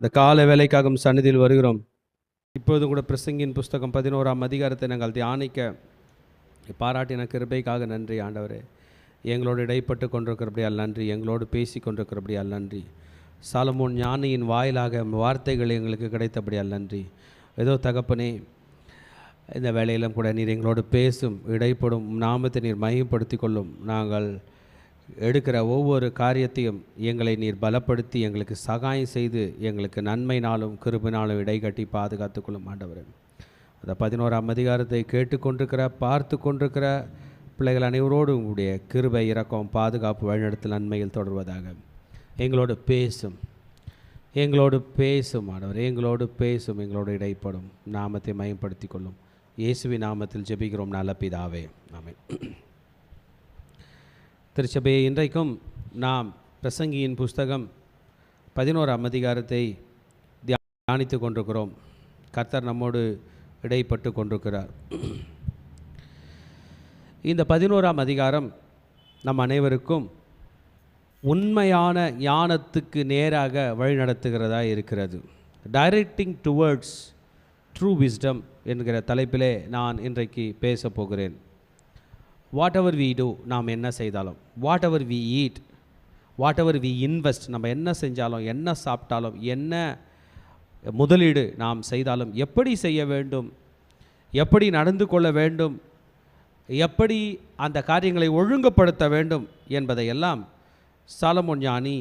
இந்த கால வேலைக்காக சந்நிதியில் வருகிறோம். இப்போதும் கூட பிரசங்கின் புஸ்தகம் 11ஆம் அதிகாரத்தை நாங்கள் தியானிக்க பாராட்டின கிருபைக்காக நன்றி ஆண்டவரே. எங்களோடு இடைப்பட்டு கொண்டிருக்கிறபடியால் நன்றி, எங்களோடு பேசி கொண்டிருக்கிறபடியால் நன்றி. சாலமோன் ஞானியின் வாயிலாக வார்த்தைகள் எங்களுக்கு கிடைத்தபடியால் நன்றி. ஏதோ தகப்பனே, இந்த வேலையிலும் கூட நீர் எங்களோடு பேசும், இடைப்படும் நாமத்தை நீர் மையப்படுத்தி கொள்ளும். நாங்கள் எடுக்கிற ஒவ்வொரு காரியத்தையும் எங்களை நீர் பலப்படுத்தி எங்களுக்கு சகாயம் செய்து எங்களுக்கு நன்மைனாலும் கிருபினாலும் இடைகட்டி பாதுகாத்து கொள்ளும் ஆண்டவரே. அந்த 11ஆம் அதிகாரத்தை கேட்டுக்கொண்டிருக்கிற பார்த்து கொண்டிருக்கிற பிள்ளைகள் அனைவரோடு உங்களுடைய கிருபை இரக்கம் பாதுகாப்பு வழிநடத்தல் நன்மையில் தொடர்வதாக. எங்களோடு பேசும், எங்களோடு பேசும் ஆண்டவர், எங்களோடு பேசும், எங்களோடு இடைப்படும் நாமத்தை மையப்படுத்தி கொள்ளும். இயேசுவின் நாமத்தில் ஜெபிக்கிறோம் நல்ல பிதாவே, ஆமென். திருச்சபையை இன்றைக்கும் நாம் பிரசங்கியின் புஸ்தகம் 11ஆம் அதிகாரத்தை தியானித்து கொண்டிருக்கிறோம். கர்த்தர் நம்மோடு இடைப்பட்டு கொண்டிருக்கிறார். இந்த 11ஆம் அதிகாரம் நம் அனைவருக்கும் உண்மையான ஞானத்துக்கு நேராக வழிநடத்துகிறதா இருக்கிறது. டைரக்டிங் டுவர்ட்ஸ் ட்ரூ விஸ்டம் என்கிற தலைப்பிலே நான் இன்றைக்கு பேச போகிறேன். வாட் எவர் வி டூ, நாம் என்ன செய்தாலும், whatever we eat, whatever we invest, நம்ம என்ன செஞ்சாலும், என்ன சாப்பிட்டாலும், என்ன முதலீடு நாம் செய்தாலும், எப்படி செய்ய வேண்டும், எப்படி நடந்து கொள்ள வேண்டும், எப்படி அந்த காரியங்களை ஒழுங்குபடுத்த வேண்டும் என்பதையெல்லாம் சாலமோன் ஞானி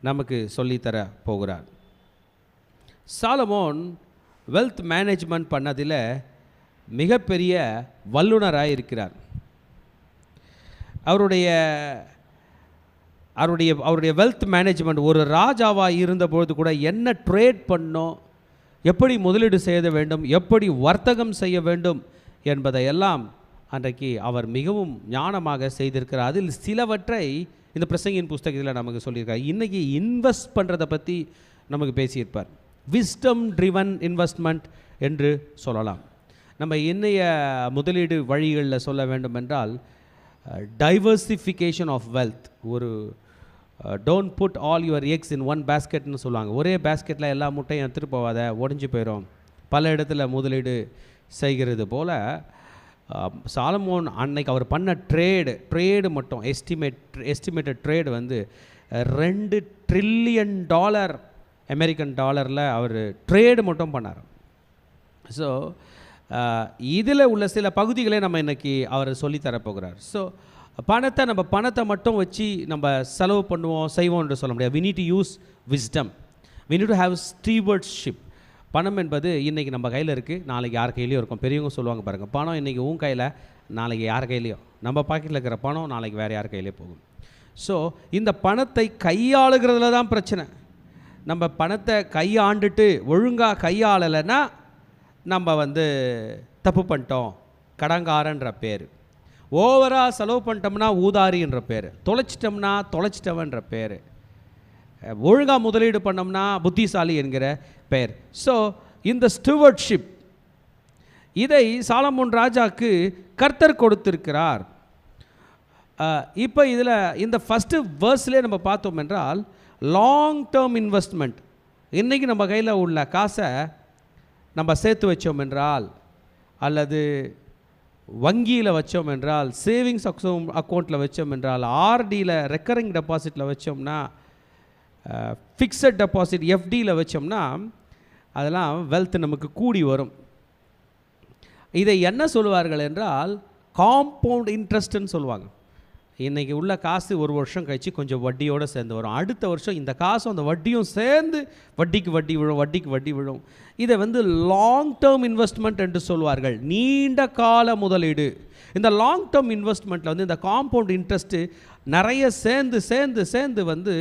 நமக்கு சொல்லித்தர போகிறார். சாலமோன் வெல்த் மேனேஜ்மெண்ட் பண்ணதில் மிகப்பெரிய வல்லுனராக இருக்கிறார். அவருடைய வெல்த் மேனேஜ்மெண்ட், ஒரு ராஜாவாக இருந்தபொழுது கூட என்ன ட்ரேட் பண்ணோம், எப்படி முதலீடு செய்ய வேண்டும், எப்படி வர்த்தகம் செய்ய வேண்டும் என்பதையெல்லாம் அன்றைக்கு அவர் மிகவும் ஞானமாக செய்திருக்கிறார். அதில் சிலவற்றை இந்த பிரசங்கின் புஸ்தகத்தில் நமக்கு சொல்லியிருக்கார். இன்றைக்கி இன்வெஸ்ட் பண்ணுறதை பற்றி நமக்கு பேசியிருப்பார். விஸ்டம் ட்ரிவன் இன்வெஸ்ட்மெண்ட் என்று சொல்லலாம். நம்ம இன்னைய முதலீடு வழிகளில் சொல்ல வேண்டும் என்றால் டைவர்சிஃபிகேஷன் ஆஃப் வெல்த். ஒரு don't put all your eggs in one பேஸ்கெட்னு சொல்லுவாங்க. ஒரே பேஸ்கெட்டில் எல்லா முட்டையும் எடுத்துகிட்டு போகாத, உடஞ்சி போயிடும். பல இடத்துல முதலீடு செய்கிறது போல் சாலமோன் அன்னைக்கு அவர் பண்ண ட்ரேடு மட்டும் எஸ்டிமேட்டட் ட்ரேடு வந்து $2 ட்ரில்லியன் அமெரிக்கன் டாலரில் அவர் ட்ரேடு மட்டும் பண்ணார். ஸோ இதில் உள்ள சில பகுதிகளை நம்ம இன்றைக்கி அவர் சொல்லித்தரப்போகிறார். ஸோ நம்ம பணத்தை மட்டும் வச்சு நம்ம செலவு பண்ணுவோம் செய்வோம் என்று சொல்ல முடியாது. we need to use wisdom, we need to have stewardship. பணம் என்பது இன்றைக்கி நம்ம கையில் இருக்குது, நாளைக்கு யார் கையிலையும் இருக்கும். பெரியவங்க சொல்லுவாங்க பாருங்கள், பணம் இன்றைக்கி உன் கையில், நாளைக்கு யார் கையிலையும். நம்ம பாக்கெட்டில் இருக்கிற பணம் நாளைக்கு வேறு யார் கையிலே போகும். ஸோ இந்த பணத்தை கையாளுகிறதுல தான் பிரச்சனை. நம்ம பணத்தை கையாண்டுட்டு ஒழுங்காக கையாளலைன்னா நம்ம தப்பு பண்ணிட்டோம், கடங்காரன்ற பேர். ஓவராக செலவு பண்ணிட்டோம்னா ஊதாரின்ற பேர், தொலைச்சிட்டவன்ற பேர், ஒழுங்காக முதலீடு பண்ணோம்னா புத்திசாலி என்கிற பெயர். ஸோ இந்த ஸ்டூவர்ட்ஷிப், இதை சாலமோன் ராஜாக்கு கர்த்தர் கொடுத்திருக்கிறார். இப்போ இதில் இந்த ஃபஸ்ட்டு வேர்ஸ்லேயே நம்ம பார்த்தோம் என்றால் லாங் டேர்ம் இன்வெஸ்ட்மெண்ட். இன்றைக்கி நம்ம கையில் உள்ள காசை நம்ம சேர்த்து வச்சோம் என்றால், அல்லது வங்கியில் வச்சோம் என்றால், சேவிங்ஸ் அக்கௌண்ட்டில் வச்சோம் என்றால், ஆர்டியில் ரெக்கரிங் டெபாசிட்டில் வச்சோம்னா, ஃபிக்ஸட் டெபாசிட் எஃப்டியில் வச்சோம்னா, அதெல்லாம் வெல்த் நமக்கு கூடி வரும். இதை என்ன சொல்லுவார்கள் என்றால் காம்பவுண்ட் இன்ட்ரெஸ்ட்டுன்னு சொல்லுவாங்க. இன்றைக்கி உள்ள காசு ஒரு வருஷம் கழித்து கொஞ்சம் வட்டியோடு சேர்ந்து வரும். அடுத்த வருஷம் இந்த காசும் அந்த வட்டியும் சேர்ந்து வட்டிக்கு வட்டி விழும். இதை லாங் டேர்ம் இன்வெஸ்ட்மெண்ட் என்று சொல்வார்கள், நீண்ட கால முதலீடு. இந்த லாங் டேர்ம் இன்வெஸ்ட்மெண்ட்டில் இந்த காம்பவுண்ட் இன்ட்ரெஸ்ட்டு நிறைய சேர்ந்து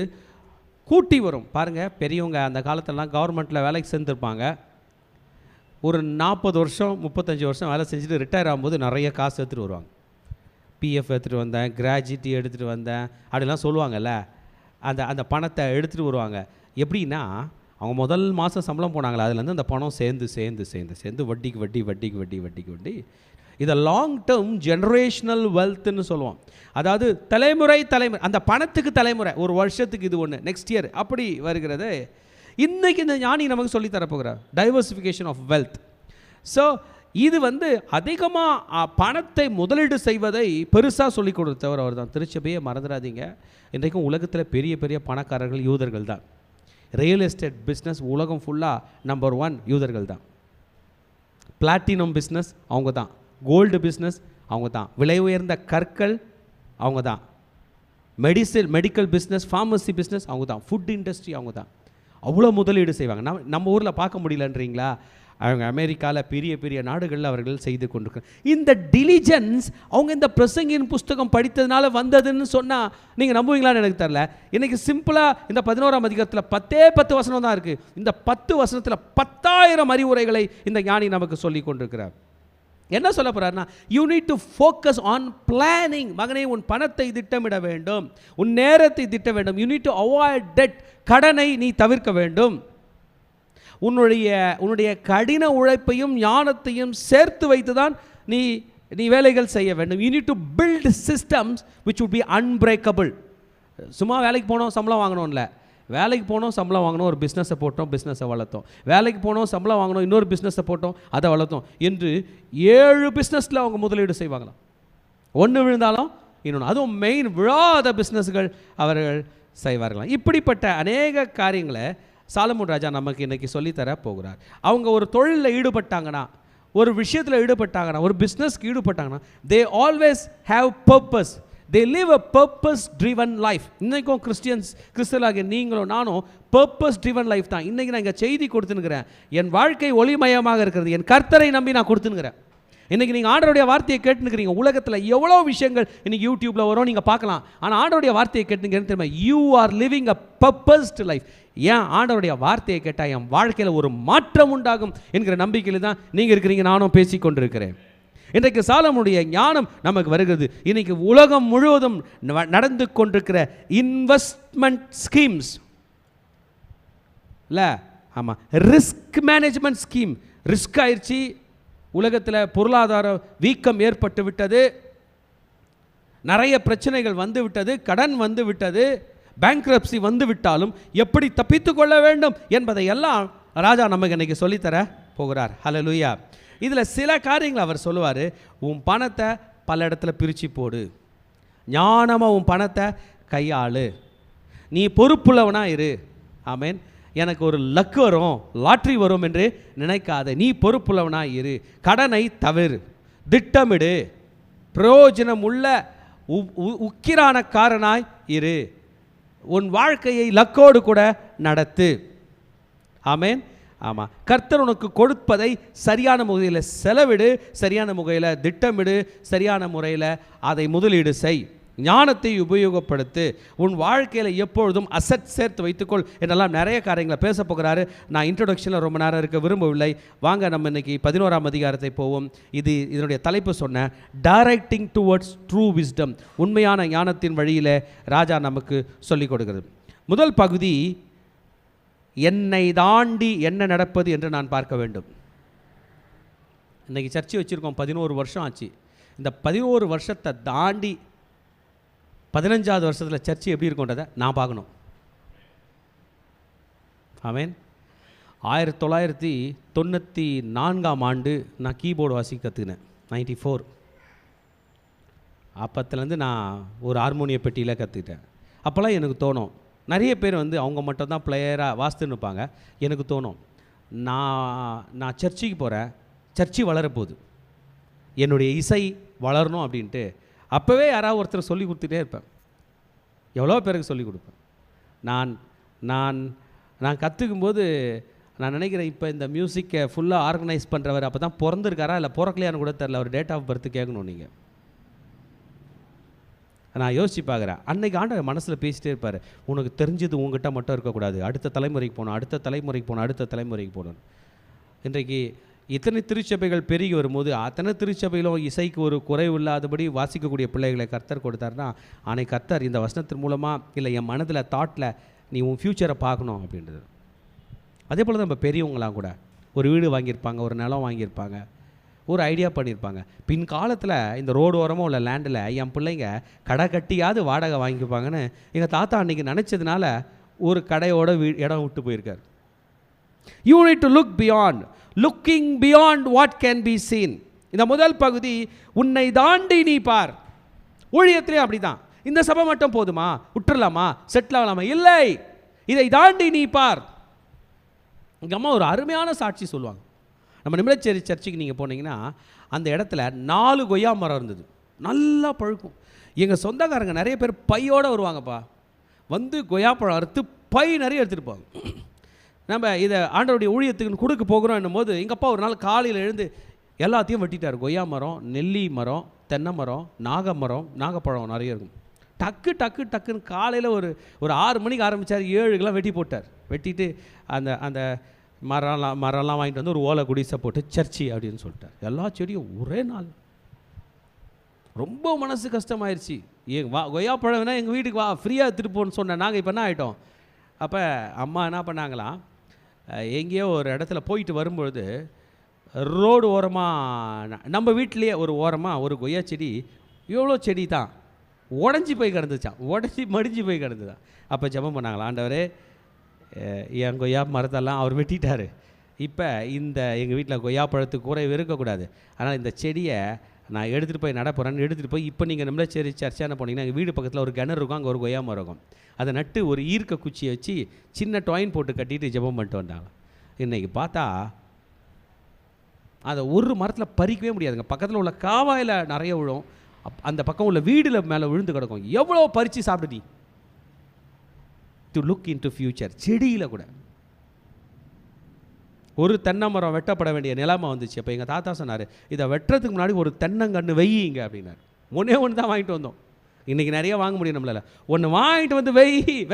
கூட்டி வரும். பாருங்கள், பெரியவங்க அந்த காலத்திலலாம் கவர்மெண்ட்டில் வேலைக்கு சேர்ந்துருப்பாங்க. ஒரு 40 வருஷம் 35 வருஷம் வேலை செஞ்சுட்டு ரிட்டையர் ஆகும்போது நிறைய காசு எடுத்துகிட்டு வருவாங்க. பிஎஃப் எடுத்துகிட்டு வந்தேன், கிராஜுவிட்டி எடுத்துகிட்டு வந்தேன் அப்படிலாம் சொல்லுவாங்கள்ல. அந்த பணத்தை எடுத்துகிட்டு வருவாங்க. எப்படின்னா, அவங்க முதல் மாதம் சம்பளம் போனாங்களே, அதுலேருந்து அந்த பணம் சேர்ந்து வட்டிக்கு. இதை லாங் டேர்ம் ஜென்ரேஷனல் வெல்த்னு சொல்லுவோம். அதாவது தலைமுறை அந்த பணத்துக்கு தலைமுறை, ஒரு வருஷத்துக்கு இது ஒன்று, நெக்ஸ்ட் இயர் அப்படி வருகிறது. இன்றைக்கி இந்த ஞானி நமக்கு சொல்லித்தரப்போகிறார் டைவர்சிஃபிகேஷன் ஆஃப் வெல்த். ஸோ இது அதிகமாக பணத்தை முதலீடு செய்வதை பெருசாக சொல்லிக் கொடுத்தவர் அவர் தான். திருச்சபையை மறந்துடாதீங்க. இன்றைக்கும் உலகத்தில் பெரிய பெரிய பணக்காரர்கள் யூதர்கள் தான். ரியல் எஸ்டேட் பிஸ்னஸ் உலகம் ஃபுல்லாக நம்பர் 1 யூதர்கள் தான். பிளாட்டினம் பிஸ்னஸ் அவங்க தான். கோல்டு பிஸ்னஸ் அவங்க தான். விலை உயர்ந்த கற்கள் அவங்க தான். மெடிக்கல் பிஸ்னஸ், ஃபார்மசி பிஸ்னஸ் அவங்க தான். ஃபுட் இண்டஸ்ட்ரி அவங்க தான். அவ்வளோ முதலீடு செய்வாங்க. நம்ம ஊரில் பார்க்க முடியலன்றீங்களா? அவங்க அமெரிக்காவில் பெரிய பெரிய நாடுகளில் அவர்கள் செய்து கொண்டிருக்காங்க. இந்த டிலிஜென்ஸ் அவங்க இந்த பிரசங்கின் புஸ்தகம் படித்ததுனால வந்ததுன்னு சொன்னால் நீங்கள் நம்புவீங்களான்னு எனக்கு தெரியல. இன்றைக்கி சிம்பிளாக இந்த 11ஆம் அதிகாரத்தில் 10 வசனம் தான் இருக்குது. இந்த 10 வசனத்தில் 10,000 அறிவுரைகளை இந்த ஞானி நமக்கு சொல்லி கொண்டிருக்கிறார். என்ன சொல்ல போகிறார்னா, you need to focus on planning. மகனே, உன் பணத்தை திட்டமிட வேண்டும், உன் நேரத்தை திட்ட வேண்டும். You need to avoid debt. கடனை நீ தவிர்க்க வேண்டும். உன்னுடைய கடின உழைப்பையும் ஞானத்தையும் சேர்த்து வைத்து தான் நீ வேலைகள் செய்ய வேண்டும். You need to build systems which would be unbreakable. சும்மா வேலைக்கு போனோம் சம்பளம் வாங்கணும் இல்லை, வேலைக்கு போனோம் சம்பளம் வாங்கணும், ஒரு பிஸ்னஸை போட்டோம், பிஸ்னஸை வளர்த்தோம். வேலைக்கு போனோம் சம்பளம் வாங்கணும், இன்னொரு பிஸ்னஸை போட்டோம், அதை வளர்த்தோம் என்று 7 பிஸ்னஸில் அவங்க முதலீடு செய்வாங்களாம். ஒன்று விழுந்தாலும் இன்னொன்று, அதுவும் மெயின் விழாத பிஸ்னஸ்கள் அவர்கள் செய்வார்களாம். இப்படிப்பட்ட அநேக காரியங்களை சாலமோன் ராஜா நமக்கு இன்றைக்கி சொல்லித்தர போகிறார். அவங்க ஒரு தொழிலில் ஈடுபட்டாங்கன்னா, ஒரு விஷயத்தில் ஈடுபட்டாங்கன்னா, ஒரு பிஸ்னஸ்க்கு ஈடுபட்டாங்கன்னா, they always have purpose. They live a purpose driven life. இன்றைக்கும் கிறிஸ்தவர்களாகிய நீங்களும் நானும் பர்பஸ் ட்ரிவன் லைஃப் தான். இன்றைக்கி நான் இங்கே செய்தி கொடுத்துனுக்கிறேன். என் வாழ்க்கை ஒளிமயமாக இருக்கிறது, என் கர்த்தரை நம்பி நான் கொடுத்துனுக்கிறேன். இன்றைக்கி நீங்கள் ஆண்டவருடைய வார்த்தையை கேட்டுனுக்கிறீங்க. உலகத்தில் எவ்வளோ விஷயங்கள் இன்றைக்கி யூடியூப்பில் வரும், நீங்கள் பார்க்கலாம். ஆனால் ஆண்டவருடைய வார்த்தையை கேட்டுங்கிறேன்னு தெரியுமா, you are living a purposed life. ஏன் ஆண்டவருடைய வார்த்தையை கேட்டால் என் வாழ்க்கையில் ஒரு மாற்றம் உண்டாகும் என்கிற நம்பிக்கையில் தான் நீங்கள் இருக்கிறீங்க, நானும் பேசி கொண்டிருக்கிறேன். இன்றைக்கு சாலமோனுடைய ஞானம் நமக்கு வருகிறது. இன்றைக்கி உலகம் முழுவதும் நடந்து கொண்டிருக்கிற இன்வெஸ்ட்மெண்ட் ஸ்கீம்ஸ் இல்லை, ஆமாம், ரிஸ்க் மேனேஜ்மெண்ட் ஸ்கீம். ரிஸ்க் ஆயிடுச்சு. உலகத்தில் பொருளாதார வீக்கம் ஏற்பட்டு விட்டது, நிறைய பிரச்சனைகள் வந்து விட்டது, கடன் வந்து விட்டது, பேங்க்ரப்சி வந்து விட்டாலும் எப்படி தப்பித்து கொள்ள வேண்டும் என்பதை எல்லாம் ராஜா நமக்கு இன்றைக்கி சொல்லித்தர போகிறார். ஹல்லேலூயா. இதில் சில காரியங்கள் அவர் சொல்லுவார். உன் பணத்தை பல இடத்துல பிரித்து போடு, ஞானமாக உன் பணத்தை கையாளு, நீ பொறுப்புள்ளவனாக இரு. ஆமேன். எனக்கு ஒரு லக்கு வரும், லாட்ரி வரும் என்று நினைக்காத, நீ பொறுப்புள்ளவனாக இரு, கடனை தவிர, திட்டமிடு, பிரயோஜனம் உள்ள உக்கிரானக்காரனாய் இரு, உன் வாழ்க்கையை லக்கோடு கூட நடத்து. ஆமேன். ஆமாம், கர்த்தர் உனக்கு கொடுப்பதை சரியான முறையில் செலவிடு, சரியான முறையில் திட்டமிடு, சரியான முறையில் அதை முதலீடு செய், ஞானத்தை உபயோகப்படுத்து, உன் வாழ்க்கையில் எப்பொழுதும் அசட் சேர்த்து வைத்துக்கொள் என்றெல்லாம் நிறைய காரியங்களை பேச போகிறாரு. நான் இன்ட்ரொடக்ஷனில் ரொம்ப நேரம் இருக்க விரும்பவில்லை. வாங்க நம்ம இன்றைக்கி 11ஆம் அதிகாரத்தை போவோம். இதனுடைய தலைப்பு சொன்ன டைரக்டிங் டுவர்ட்ஸ் ட்ரூ விஸ்டம். உண்மையான ஞானத்தின் வழியில் ராஜா நமக்கு சொல்லிக் கொடுக்கிறது. முதல் பகுதி, என்னை தாண்டி என்ன நடப்பது என்று நான் பார்க்க வேண்டும். இன்றைக்கி சர்ச்சை வச்சுருக்கோம், 11 வருஷம் ஆச்சு. இந்த 11 வருஷத்தை தாண்டி 15வது வருஷத்தில் சர்ச்சை எப்படி இருக்குன்றதை நான் பார்க்கணும். ஆமேன். 1994ஆம் ஆண்டு நான் கீபோர்டு வாசிக்க கற்றுக்கினேன். 94. அப்பத்துலேருந்து நான் ஒரு ஹார்மோனிய பெட்டியில் கற்றுக்கிட்டேன். அப்போல்லாம் எனக்கு தோணும், நிறைய பேர் அவங்க மட்டும் தான் பிளேயராக வாசித்துன்னு இருப்பாங்க. எனக்கு தோணும், நான் சர்ச்சுக்கு போகிறேன், சர்ச்சு வளரப்போகுது, என்னுடைய இசை வளரணும் அப்படின்ட்டு அப்போவே யாராவது ஒருத்தர் சொல்லி கொடுத்துட்டே இருப்பேன். எவ்வளோ பேருக்கு சொல்லி கொடுப்பேன். நான் நான் நான் கற்றுக்கும்போது நான் நினைக்கிறேன், இப்போ இந்த மியூசிக்கை ஃபுல்லாக ஆர்கனைஸ் பண்ணுறவர் அப்போ தான் பிறந்திருக்காரா இல்லை பிறக்கலையான்னு கூட தெரில. அவர் டேட் ஆஃப் பர்த் கேட்கணும் நீங்கள். நான் யோசிச்சு பார்க்குறேன், அன்னைக்கு ஆண்டவர் மனசில் பேசிட்டே இருப்பார், உனக்கு தெரிஞ்சது உங்ககிட்ட மட்டும் இருக்கக்கூடாது, அடுத்த தலைமுறைக்கு போகணும், அடுத்த தலைமுறைக்கு போகணும், அடுத்த தலைமுறைக்கு போகணும். இன்றைக்கு இத்தனை திருச்சபைகள் பெருகி வரும்போது அத்தனை திருச்சபையிலும் இசைக்கு ஒரு குறைவு இல்லாதபடி வாசிக்கக்கூடிய பிள்ளைகளை கர்த்தர் கொடுத்தாருன்னா, அன்னைக்கு கர்த்தர் இந்த வசனத்தின் மூலமாக இல்லை என் மனதில் தாட்டில் நீ உன் ஃப்யூச்சரை பார்க்கணும் அப்படின்றது. அதே போல் தான் நம்ம பெரியவங்களாம் கூட ஒரு வீடு வாங்கியிருப்பாங்க, ஒரு நிலம் வாங்கியிருப்பாங்க, ஒரு ஐடியா பண்ணியிருப்பாங்க. பின் காலத்தில் இந்த ரோடு ஓரமாக உள்ள லேண்டில் என் பிள்ளைங்க கடை கட்டியாவது வாடகை வாங்கிப்பாங்கன்னு எங்கள் தாத்தா அன்றைக்கி நினச்சதுனால ஒரு கடையோட இடம் விட்டு போயிருக்கார். You need to look beyond. Looking beyond what can be seen. இந்த முதல் பகுதி, உன்னை தாண்டி நீ பார். ஊழியத்திலே அப்படி தான். இந்த சபை மட்டும் போதுமா, விட்டுறலாமா, செட்டில் ஆகலாமா? இல்லை, இதை தாண்டி நீ பார். எங்கள் அம்மா ஒரு அருமையான சாட்சி சொல்லுவாங்க. நம்ம நிமிடச்சேரி சர்ச்சுக்கு நீங்கள் போனீங்கன்னா அந்த இடத்துல 4 கொய்யா மரம் இருந்தது, நல்லா பழுக்கும். எங்கள் சொந்தக்காரங்க நிறைய பேர் பையோடு வருவாங்கப்பா, வந்து கொய்யாப்பழம் அறுத்து பை நிறைய எடுத்துகிட்டு போவாங்க. நம்ம இதை ஆண்டவருடைய ஊழியத்துக்கு கொடுக்க போகிறோம் என்னும் போது எங்கள் அப்பா ஒரு நாள் காலையில் எழுந்து எல்லாத்தையும் வெட்டிட்டார். கொய்யா மரம், நெல்லி மரம், தென்னை மரம், நாகமரம், நாகப்பழம் நிறைய இருக்கும். டக்கு டக்கு டக்குன்னு காலையில் ஒரு 6 மணிக்கு ஆரம்பித்தார், 7க்கெல்லாம் வெட்டி போட்டார். வெட்டிட்டு அந்த அந்த மரம்லாம் வாங்கிட்டு வந்து ஒரு ஓலை குடிசை போட்டு சர்ச்சி அப்படின்னு சொல்லிட்டார். எல்லா செடியும் ஒரே நாள். ரொம்ப மனசு கஷ்டமாயிருச்சு. கொய்யாப்பழம் வேணால் எங்கள் வீட்டுக்கு வா, ஃப்ரீயாக எடுத்துகிட்டு போன்னு சொன்னேன். நாங்கள் இப்போ என்ன ஆகிட்டோம், அப்போ அம்மா என்ன பண்ணாங்களாம், எங்கேயோ ஒரு இடத்துல போயிட்டு வரும்பொழுது ரோடு ஓரமாக நம்ம வீட்டிலேயே ஒரு ஓரமாக ஒரு கொய்யா செடி, எவ்வளோ செடி தான் உடஞ்சி போய் கிடந்துச்சான், மடிஞ்சு போய் கிடந்துதான். அப்போ ஜெபம் பண்ணாங்களா, ஆண்டவரே என் கொய்யா மரத்தெல்லாம் அவர் வெட்டிட்டார், இப்போ இந்த எங்கள் வீட்டில் கொய்யா பழத்துக்கு குறைவு இருக்கக்கூடாது, ஆனால் இந்த செடியை நான் எடுத்துகிட்டு போய் நடப்புறேன்னு எடுத்துகிட்டு போய், இப்போ நீங்கள் நம்மளே சரி சர்ச்சான போனீங்கன்னா எங்கள் வீடு பக்கத்தில் ஒரு கிணறு இருக்கும், அங்கே ஒரு கொய்யா மரம் இருக்கும். அதை நட்டு ஒரு ஈர்க்க குச்சியை வச்சு சின்ன டொயின் போட்டு கட்டிட்டு ஜெபம் பண்ணிட்டு வந்தாங்க. இன்றைக்கி பார்த்தா அதை ஒரு மரத்தில் பறிக்கவே முடியாதுங்க. பக்கத்தில் உள்ள காவாயில் நிறைய விழும், அந்த பக்கம் உள்ள வீடில் மேலே விழுந்து கிடக்கும். எவ்வளோ பறித்து சாப்பிட்டு to look in to future. செடியில் கூட ஒரு தென்னை மரம் வெட்டப்பட வேண்டிய நிலைமை வந்துச்சு. அப்போ எங்கள் தாத்தா சொன்னார், இதை வெட்டுறதுக்கு முன்னாடி ஒரு தென்னங்கன்று வெய்யிங்க அப்படின்னார். ஒன்றே ஒன்று தான் வாங்கிட்டு வந்தோம். இன்றைக்கி நிறைய வாங்க முடியும் நம்மளால். ஒன்று வாங்கிட்டு வந்து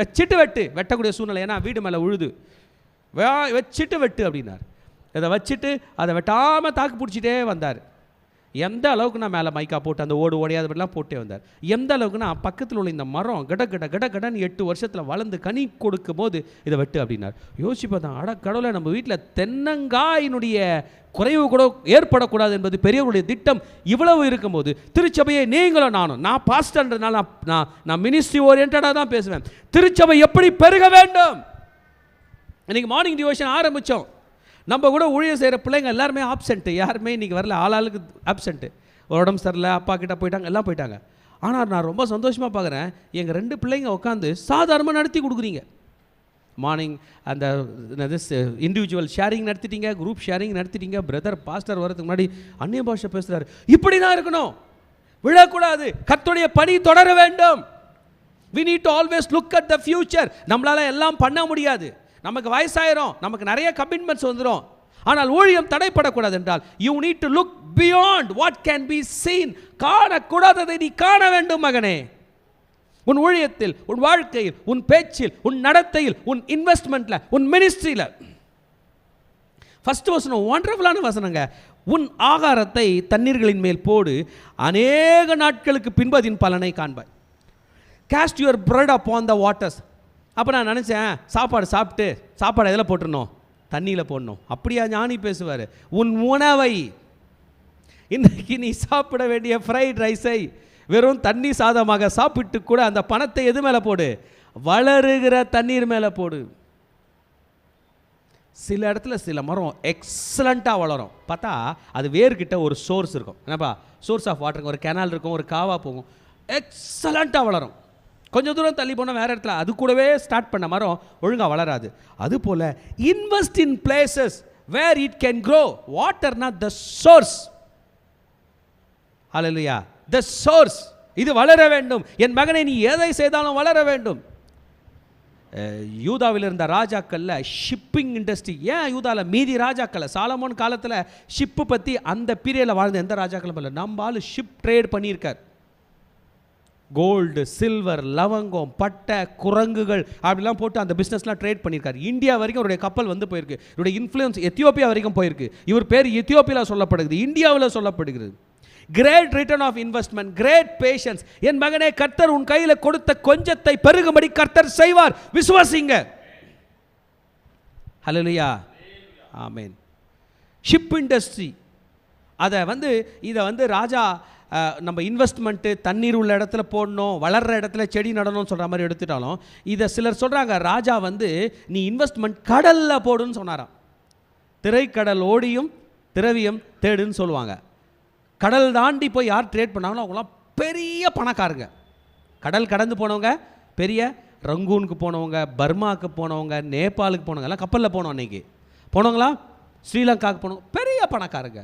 வச்சுட்டு வெட்டக்கூடிய சூழ்நிலை, ஏன்னா வீடு மேலே உழுது, வச்சுட்டு வெட்டு அப்படின்னார். இதை வச்சுட்டு அதை வெட்டாமல் தாக்கு பிடிச்சிட்டே வந்தார். எந்த அளவுக்கு நான் மேலே மைக்கா போட்டு அந்த ஓடையாதபடிலாம் போட்டே வந்தார். எந்த அளவுக்குன்னா பக்கத்தில் உள்ள இந்த மரம் கடன்னு 8 வருஷத்தில் வளர்ந்து கனி கொடுக்கும் போது இதை வெட்டு அப்படின்னார். யோசிப்பா தான், கடவுளை நம்ம வீட்டில் தென்னங்காயினுடைய குறைவு கூட ஏற்படக்கூடாது என்பது பெரியவர்களுடைய திட்டம். இவ்வளவு இருக்கும்போது திருச்சபையை நீங்களும் நான் பாஸ்டர்ன்றதுனால நான் மினிஸ்ட்ரி ஓரியன்டாக தான் பேசுவேன். திருச்சபை எப்படி பெருக வேண்டும். இன்றைக்கி மார்னிங் டிவோஷன் ஆரம்பித்தோம். நம்ம கூட ஊழியம் செய்கிற பிள்ளைங்க எல்லாருமே ஆப்சென்ட்டு, யாருமே இன்றைக்கி வரல, ஆளாளுக்கு ஆப்சென்ட்டு. உடம்பு சரியில்லை, அப்பா கிட்ட போயிட்டாங்க, எல்லாம் போயிட்டாங்க. ஆனால் நான் ரொம்ப சந்தோஷமாக பார்க்குறேன், எங்கள் 2 பிள்ளைங்க உட்காந்து சாதாரணமாக நடத்தி கொடுக்குறீங்க. மார்னிங் அந்த இண்டிவிஜுவல் ஷேரிங் நடத்திட்டீங்க, குரூப் ஷேரிங் நடத்திட்டீங்க. பிரதர் பாஸ்டர் வரதுக்கு முன்னாடி அந்நிய பாஷை பேசுகிறாரு. இப்படி தான் இருக்கணும், விழக்கூடாது. கர்த்தருடைய பணி தொடர வேண்டும். we need to always look at the future. நம்மளால் எல்லாம் பண்ண முடியாது, நமக்கு வயசாயிரும், நமக்கு நிறைய கமிட்மெண்ட்ஸ் வந்துடும். ஆனால் ஊழியம் தடைப்படக்கூடாது என்றால் you need to look beyond what can be seen. காணக்கூடாததை நீ காண வேண்டும் மகனே. உன் ஊழியத்தில், உன் வாழ்க்கையில், உன் பேச்சில், உன் நடத்தையில், உன் இன்வெஸ்ட்மெண்ட்ல, உன் மினிஸ்ட்ரியில். ஃபர்ஸ்ட் வசனம் ஒண்டர்ஃபுல்லான வசனங்க. உன் ஆகாரத்தை தண்ணீர்களின் மேல் போடு, அநேக நாட்களுக்கு பின்பு அதன் பலனை காண்பாய். Cast your bread upon the waters. அப்போ நான் நினச்சேன், சாப்பாடு எதில் போட்டுருணும், தண்ணியில் போடணும். அப்படியா ஞானி பேசுவார். உன் உணவை, இன்றைக்கி நீ சாப்பிட வேண்டிய ஃப்ரைட் ரைஸை வெறும் தண்ணி சாதமாக சாப்பிட்டு கூட அந்த பணத்தை எது மேலே போடு, வளருகிற தண்ணீர் மேலே போடு. சில இடத்துல சில மரம் எக்ஸலண்ட்டாக வளரும், பார்த்தா அது வேர்கிட்ட ஒரு சோர்ஸ் இருக்கும். என்னப்பா சோர்ஸ் ஆஃப் வாட்டருக்கு ஒரு கெனால் இருக்கும், ஒரு காவா போகும், எக்ஸலண்ட்டாக வளரும். கொஞ்சம் தூரம் தள்ளி போனால் வேறு இடத்துல அது கூடவே ஸ்டார்ட் பண்ண மரம் ஒழுங்காக வளராது. அதுபோல் invest in places where it can grow. Water not the source. Hallelujah, the source. இது வளர வேண்டும். என் மகனை நீ எதை செய்தாலும் வளர வேண்டும். யூதாவில் இருந்த ராஜாக்களில் ஷிப்பிங் இண்டஸ்ட்ரி, ஏன் யூதாவில் மீதி ராஜாக்களை, சாலமோன் காலத்தில் ஷிப்பு பற்றி அந்த பீரியடில் வாழ்ந்த எந்த ராஜாக்களும் இல்லை. நம்ம ஆள் ஷிப் ட்ரேட் பண்ணியிருக்கார். கோல்டு, சில்வர், லவங்கம், பட்டை, குரங்குகள் அப்படிலாம் போட்டு அந்த பிஸ்னஸ்லாம் ட்ரேட் பண்ணியிருக்காரு. இந்தியா வரைக்கும் அவருடைய கப்பல் வந்து போயிருக்கு. இவருடைய இன்ஃப்ளூயன்ஸ் எத்தியோப்பியா வரைக்கும் போயிருக்கு. இவர் பேர் எத்தியோப்பியாவில் சொல்லப்படுகிறது, இந்தியாவில் சொல்லப்படுகிறது. Great return of investment, great patience. என் மகனே, கர்த்தர் உன் கையில் கொடுத்த கொஞ்சத்தை பெருகும்படி கர்த்தர் செய்வார், விசுவாசிங்க. ஹல்லேலூயா, ஆமென். ஷிப் இண்டஸ்ட்ரி, இதை ராஜா நம்ம இன்வெஸ்ட்மெண்ட்டு தண்ணீர் உள்ள இடத்துல போடணும், வளர்கிற இடத்துல செடி நடணும்னு சொல்கிற மாதிரி எடுத்துட்டாலும், இதை சிலர் சொல்கிறாங்க, ராஜா நீ இன்வெஸ்ட்மெண்ட் கடலில் போடுன்னு சொன்னாராம். திரைக்கடல் ஓடியும் திரவியம் தேடுன்னு சொல்லுவாங்க. கடல் தாண்டி போய் யார் ட்ரேட் பண்ணாங்களோ அவங்களாம் பெரிய பணக்காரங்க. கடல் கடந்து போனவங்க, பெரிய ரங்கூனுக்கு போனவங்க, பர்மாவுக்கு போனவங்க, நேபாளுக்கு போனவங்க, எல்லாம் கப்பலில் போனோம் அன்றைக்கி போனவங்களா, ஸ்ரீலங்காவுக்கு போனவங்க, பெரிய பணக்காரங்க.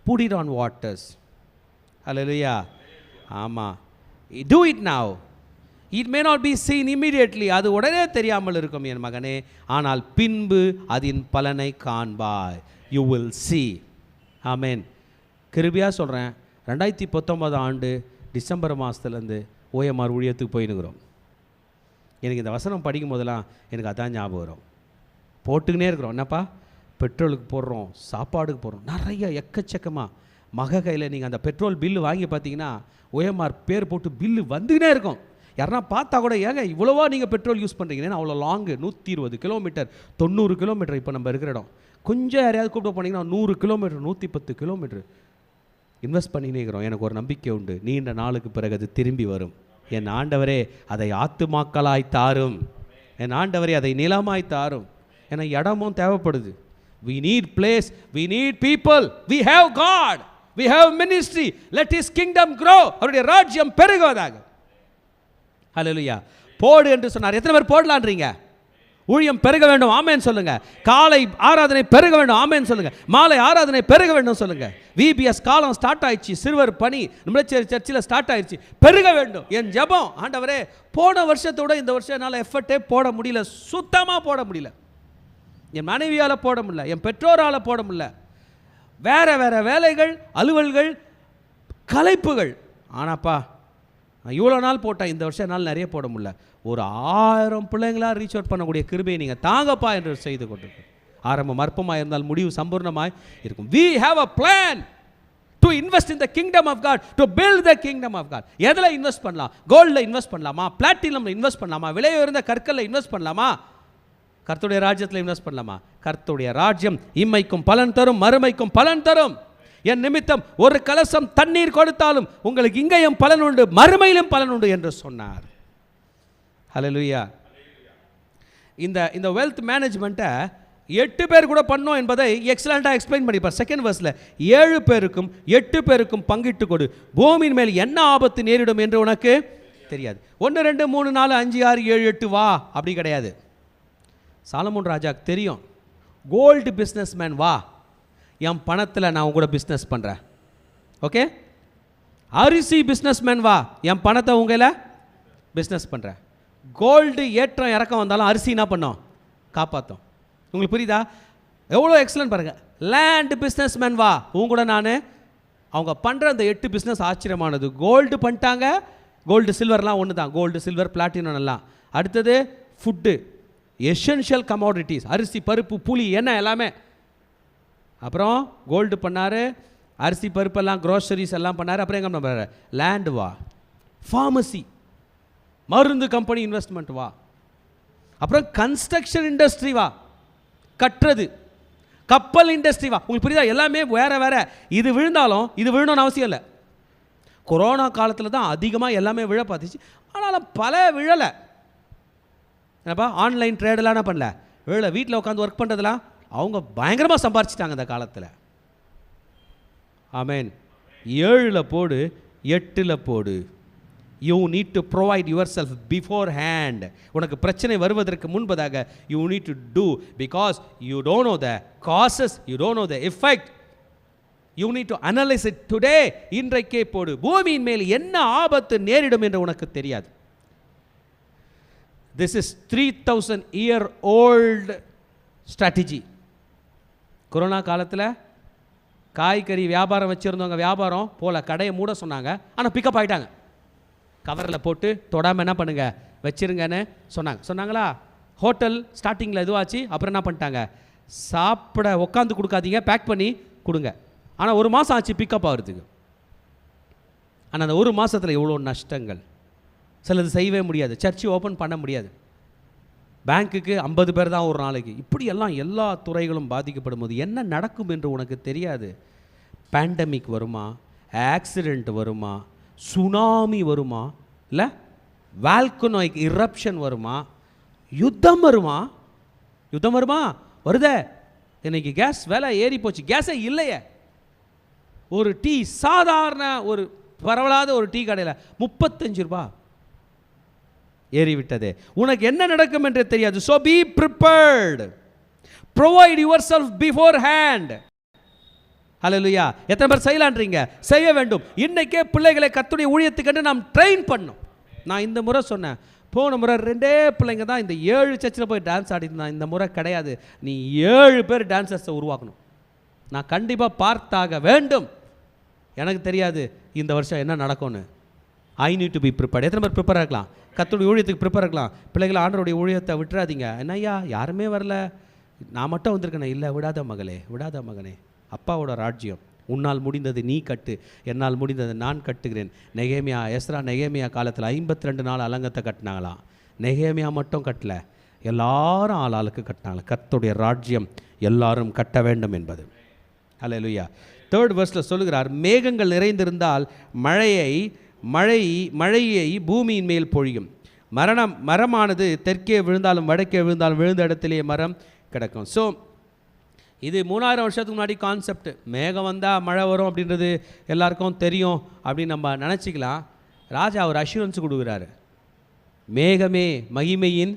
Put it on waters. Hallelujah. ஆமாம், do it now. It may not be seen immediately. அது உடனே தெரியாமல் இருக்கும் என் மகனே, ஆனால் பின்பு அதன் பலனை காண்பாய். You will see. ஆமென். கிருபையாக சொல்கிறேன், 2019 ஆண்டு டிசம்பர் மாதத்துலேருந்து OMR ஊழியத்துக்கு போயினுக்கிறோம். எனக்கு இந்த வசனம் படிக்கும் போதெல்லாம் எனக்கு அதான் ஞாபகம் வரும். போட்டுக்கினே இருக்கிறோம். என்னப்பா, பெட்ரோலுக்கு போடுறோம், சாப்பாடுக்கு போடுறோம், நிறைய எக்கச்சக்கமாக. மக கையில் நீங்கள் அந்த பெட்ரோல் பில்லு வாங்கி பார்த்தீங்கன்னா OMR பேர் போட்டு பில்லு வந்துக்கினே இருக்கும். யாருன்னா பார்த்தா கூட, ஏங்க இவ்வளோவா நீங்கள் பெட்ரோல் யூஸ் பண்ணுறீங்கன்னா, அவ்வளோ லாங்கு 120 கிலோமீட்டர் 90 கிலோமீட்டர். இப்போ நம்ம இருக்கிற இடம் கொஞ்சம் யாரையாவது கூப்பிட்டு போனீங்கன்னா 100 கிலோமீட்டர் 110 கிலோமீட்டர் இன்வெஸ்ட் பண்ணினே இருக்கிறோம். எனக்கு ஒரு நம்பிக்கை உண்டு, நீண்ட நாளுக்கு பிறகு அது திரும்பி வரும். என் ஆண்டவரே அதை ஆத்துமாக்களாய் தாரும், என் ஆண்டவரே அதை நிலமாய் தாரும். ஏன்னா இடமும் தேவைப்படுது. We need place, we need people, we have God, we have ministry, let His kingdom grow. அவருடைய ராஜ்யம் பெருகுவதாக. ஹல்லேலூயா. போடு என்று சொன்னார். எத்தனை பேர் போடலான்றீங்க? ஊழியம் பெருக வேண்டும், ஆமென் சொல்லுங்க. காலை ஆராதனை பெருக வேண்டும், ஆமென் சொல்லுங்க. மாலை ஆராதனை பெருக வேண்டும் சொல்லுங்க. VBS காலம் ஸ்டார்ட் ஆயிடுச்சு, சிறுவர் பணி நம்மளச்சேரி சர்ச்சில் ஸ்டார்ட் ஆயிடுச்சு, பெருக வேண்டும். என் ஜெபம், ஆண்டவரே போன வருஷத்தோட இந்த வருஷம் என்னால் எஃபர்ட்டே போட முடியல, சுத்தமாக போட முடியல. என் மனைவியால் போட முடியல, என் பெற்றோரால் போட முடியல. வேற வேற வேலைகள், அலுவல்கள், கலைப்புகள். ஆனாப்பா நான் இவ்வளோ நாள் போட்டேன், இந்த வருஷம் என்னால் நிறைய போட முடியல. ஒரு 1000 பிள்ளைங்களாக ரீச் அவுட் பண்ணக்கூடிய கிருபையை நீங்கள் தாங்கப்பா என்று செய்து கொண்டிருக்கோம். ஆரம்பம் அற்பமாக இருந்தால் முடிவு சம்பூர்ணமாய் இருக்கும். We have a plan to invest in the kingdom of God, to build the kingdom of God. எதில் இன்வெஸ்ட் பண்ணலாம்? கோல்டில் இன்வெஸ்ட் பண்ணலாமா? பிளாட்டினமில் இன்வெஸ்ட் பண்ணலாமா? விலை உயர்ந்த கற்களில் இன்வெஸ்ட் பண்ணலாமா? கர்த்தருடைய ராஜ்யத்தில் இன்வெஸ்ட் பண்ணலாமா? கர்த்தருடைய ராஜ்யம் இம்மைக்கும் பலன் தரும், மறுமைக்கும் பலன் தரும். என் நிமித்தம் ஒரு கலசம் தண்ணீர் கொடுத்தாலும் உங்களுக்கு இங்கேயும் பலன் உண்டு, மறுமையிலும் பலன் உண்டு என்று சொன்னார். ஹல்லேலூயா. இந்த வெல்த் மேனேஜ்மெண்ட்டை 8 பேர் கூட பண்ணோம் என்பதை எக்ஸலண்ட்டாக எக்ஸ்பிளைன் பண்ணிப்பார். செகண்ட் வர்ஸில் 7 பேருக்கும் 8 பேருக்கும் பங்கிட்டு கொடு, பூமியின் மேல் என்ன ஆபத்து நேரிடும் என்று உனக்கு தெரியாது. 1 2 3 4 5 6 7 8 வா, அப்படி கிடையாது. சாலமோன் ராஜாக்கு தெரியும், கோல்டு பிஸ்னஸ் மேன் வா, என் பணத்தில் நான் உங்க கூட பிஸ்னஸ் பண்ணுறேன். ஓகே, அரிசி பிஸ்னஸ் மேன் வா, என் பணத்தை உங்களை பிஸ்னஸ் பண்ணுறேன். கோல்டு ஏற்றம் இறக்கம் வந்தாலும் அரிசி என்ன பண்ணோம்? காப்பாற்றும். உங்களுக்கு புரியுதா? எவ்வளோ எக்ஸலன்ட் பாருங்கள். லேண்ட் பிஸ்னஸ் மேன் வா, உங்க கூட நான். அவங்க பண்ணுற அந்த 8 பிஸ்னஸ் ஆச்சரியமானது. கோல்டு பண்ணிட்டாங்க, கோல்டு சில்வர்லாம் ஒன்று தான், கோல்டு சில்வர் பிளாட்டினம் எல்லாம். அடுத்தது ஃபுட்டு, எசென்ஷியல் கமாடிட்டிஸ், அரிசி பருப்பு புளி எண்ணெய் எல்லாமே. அப்புறம் கோல்டு பண்ணார், அரிசி பருப்பெல்லாம் க்ரோசரிஸ் எல்லாம் பண்ணார். அப்புறம் எங்கே பண்ணுறாரு? லேண்டு வா, ஃபார்மசி, மருந்து கம்பெனி இன்வெஸ்ட்மெண்ட் வா, அப்புறம் கன்ஸ்ட்ரக்ஷன் இண்டஸ்ட்ரி வா, கட்டுறது, கப்பல் இண்டஸ்ட்ரி வா. உங்களுக்கு புரியுதா? எல்லாமே வேறு வேறு. இது விழுந்தாலும் இது விழணும்னு அவசியம் இல்லை. கொரோனா காலத்தில் தான் அதிகமாக எல்லாமே விழ பார்த்துச்சு, ஆனாலும் பல விழலை. என்னப்பா ஆன்லைன் ட்ரேடெல்லாம் என்ன பண்ணல, விழலை. வீட்டில் உட்காந்து ஒர்க் பண்ணுறதுலாம் அவங்க பயங்கரமாக சம்பாரிச்சிட்டாங்க இந்த காலத்தில். ஆமேன். 7ல் போடு, 8ல் போடு. You need to provide yourself beforehand. உனக்கு பிரச்சனை வருவதற்கு முன்பதாக you need to do, because you don't know the causes, you don't know the effect. You need to analyse it today. இன்றைக்கே போடு. பூமியின் மேல் என்ன ஆபத்து நேரிடும் என்று உனக்கு தெரியாது. This is 3000 year old strategy. Corona காலத்தில் காய்கறி வியாபாரம் வச்சுருந்தவங்க வியாபாரம் போல் கடையை மூட சொன்னாங்க, ஆனால் பிக்கப் ஆகிட்டாங்க. கவரில் போட்டு தொடாமல் என்ன பண்ணுங்க வச்சுருங்கன்னு சொன்னாங்களா? ஹோட்டல் ஸ்டார்டிங்கில் இதுவாச்சு, அப்புறம் என்ன பண்ணிட்டாங்க, சாப்பிட உட்காந்து கொடுக்காதீங்க, பேக் பண்ணி கொடுங்க. ஆனால் 1 மாதம் ஆச்சு பிக்கப் ஆகிறதுக்கு. ஆனால் அந்த 1 மாதத்தில் எவ்வளோ நஷ்டங்கள். சிலது செய்யவே முடியாது, சர்ச்சு ஓப்பன் பண்ண முடியாது, பேங்க்குக்கு 50 பேர் தான் ஒரு நாளைக்கு. இப்படியெல்லாம் எல்லா துறைகளும் பாதிக்கப்படும் போது என்ன நடக்கும் என்று உனக்கு தெரியாது. பேண்டமிக் வருமா, ஆக்சிடெண்ட் வருமா, சுனாமி வருமா, இல்லை வால்கனோயிக் இரப்ஷன் வருமா, யுத்தம் வருமா வருதே. இன்னைக்கு கேஸ் விலை ஏறி போச்சு, கேஸே இல்லையே. ஒரு டீ, சாதாரண ஒரு பரவலாத ஒரு டீ கடையில் 35 ரூபாய் ஏறிவிட்டது. உனக்கு என்ன நடக்கும் என்று தெரியாது. So be prepared. Provide yourself beforehand. ஹல்லேலூயா. எத்தனை பேர் செய்யலான்றீங்க? செய்ய வேண்டும். இன்னைக்கே பிள்ளைகளை கர்த்தருடைய ஊழியத்துக்கு நாம் ட்ரெயின் பண்ணணும். நான் இந்த முறை சொன்னேன், போன முறை 2 பிள்ளைங்க தான் இந்த 7 சர்ச்சில் போய் டான்ஸ் ஆடிட்டு. இந்த முறை கிடையாது, நீ 7 பேர் டான்ஸர்ஸை உருவாக்கணும். நான் கண்டிப்பாக பார்த்தாக வேண்டும். எனக்கு தெரியாது இந்த வருஷம் என்ன நடக்கும்னு. I need to be prepared. எத்தனை பேர் ப்ரிப்பேர் ஆகலாம்? கர்த்தருடைய ஊழியத்துக்கு ப்ரிப்பேர் ஆகலாம். பிள்ளைகளை ஆண்டவருடைய ஊழியத்தை விட்டுறாதீங்க. என்னய்யா யாருமே வரல, நான் மட்டும் வந்திருக்கேனே. இல்லை, விடாத மகளே, விடாத மகனே. அப்பாவோட ராஜ்யம் உன்னால் முடிந்தது நீ கட்டு, என்னால் முடிந்தது நான் கட்டுகிறேன். நெகேமியா, எஸ்ரா நெகேமியா காலத்தில் 52 நாள் அலங்கத்தை கட்டினாங்களாம். நெகேமியா மட்டும் கட்டல, எல்லாரும் ஆளாளுக்கு கட்டினாங்க. கர்த்தருடைய ராஜ்யம் எல்லாரும் கட்ட வேண்டும் என்பது. ஹல்லேலூயா. 3rd verseல சொல்லுகிறார், மேகங்கள் நிறைந்திருந்தால் மழையை பூமியின் மேல் பொழியும். மரமானது தெற்கே விழுந்தாலும் வடக்கே விழுந்தாலும் விழுந்த இடத்திலேயே மரம் கிடக்கும். ஸோ இது 3000 வருஷத்துக்கு முன்னாடி கான்செப்ட். மேகம் வந்தால் மழை வரும் அப்படின்றது எல்லாருக்கும் தெரியும் அப்படின்னு நம்ம நினச்சிக்கலாம். ராஜா ஒரு அஷூரன்ஸ் கொடுக்குறாரு. மேகமே, மகிமையின்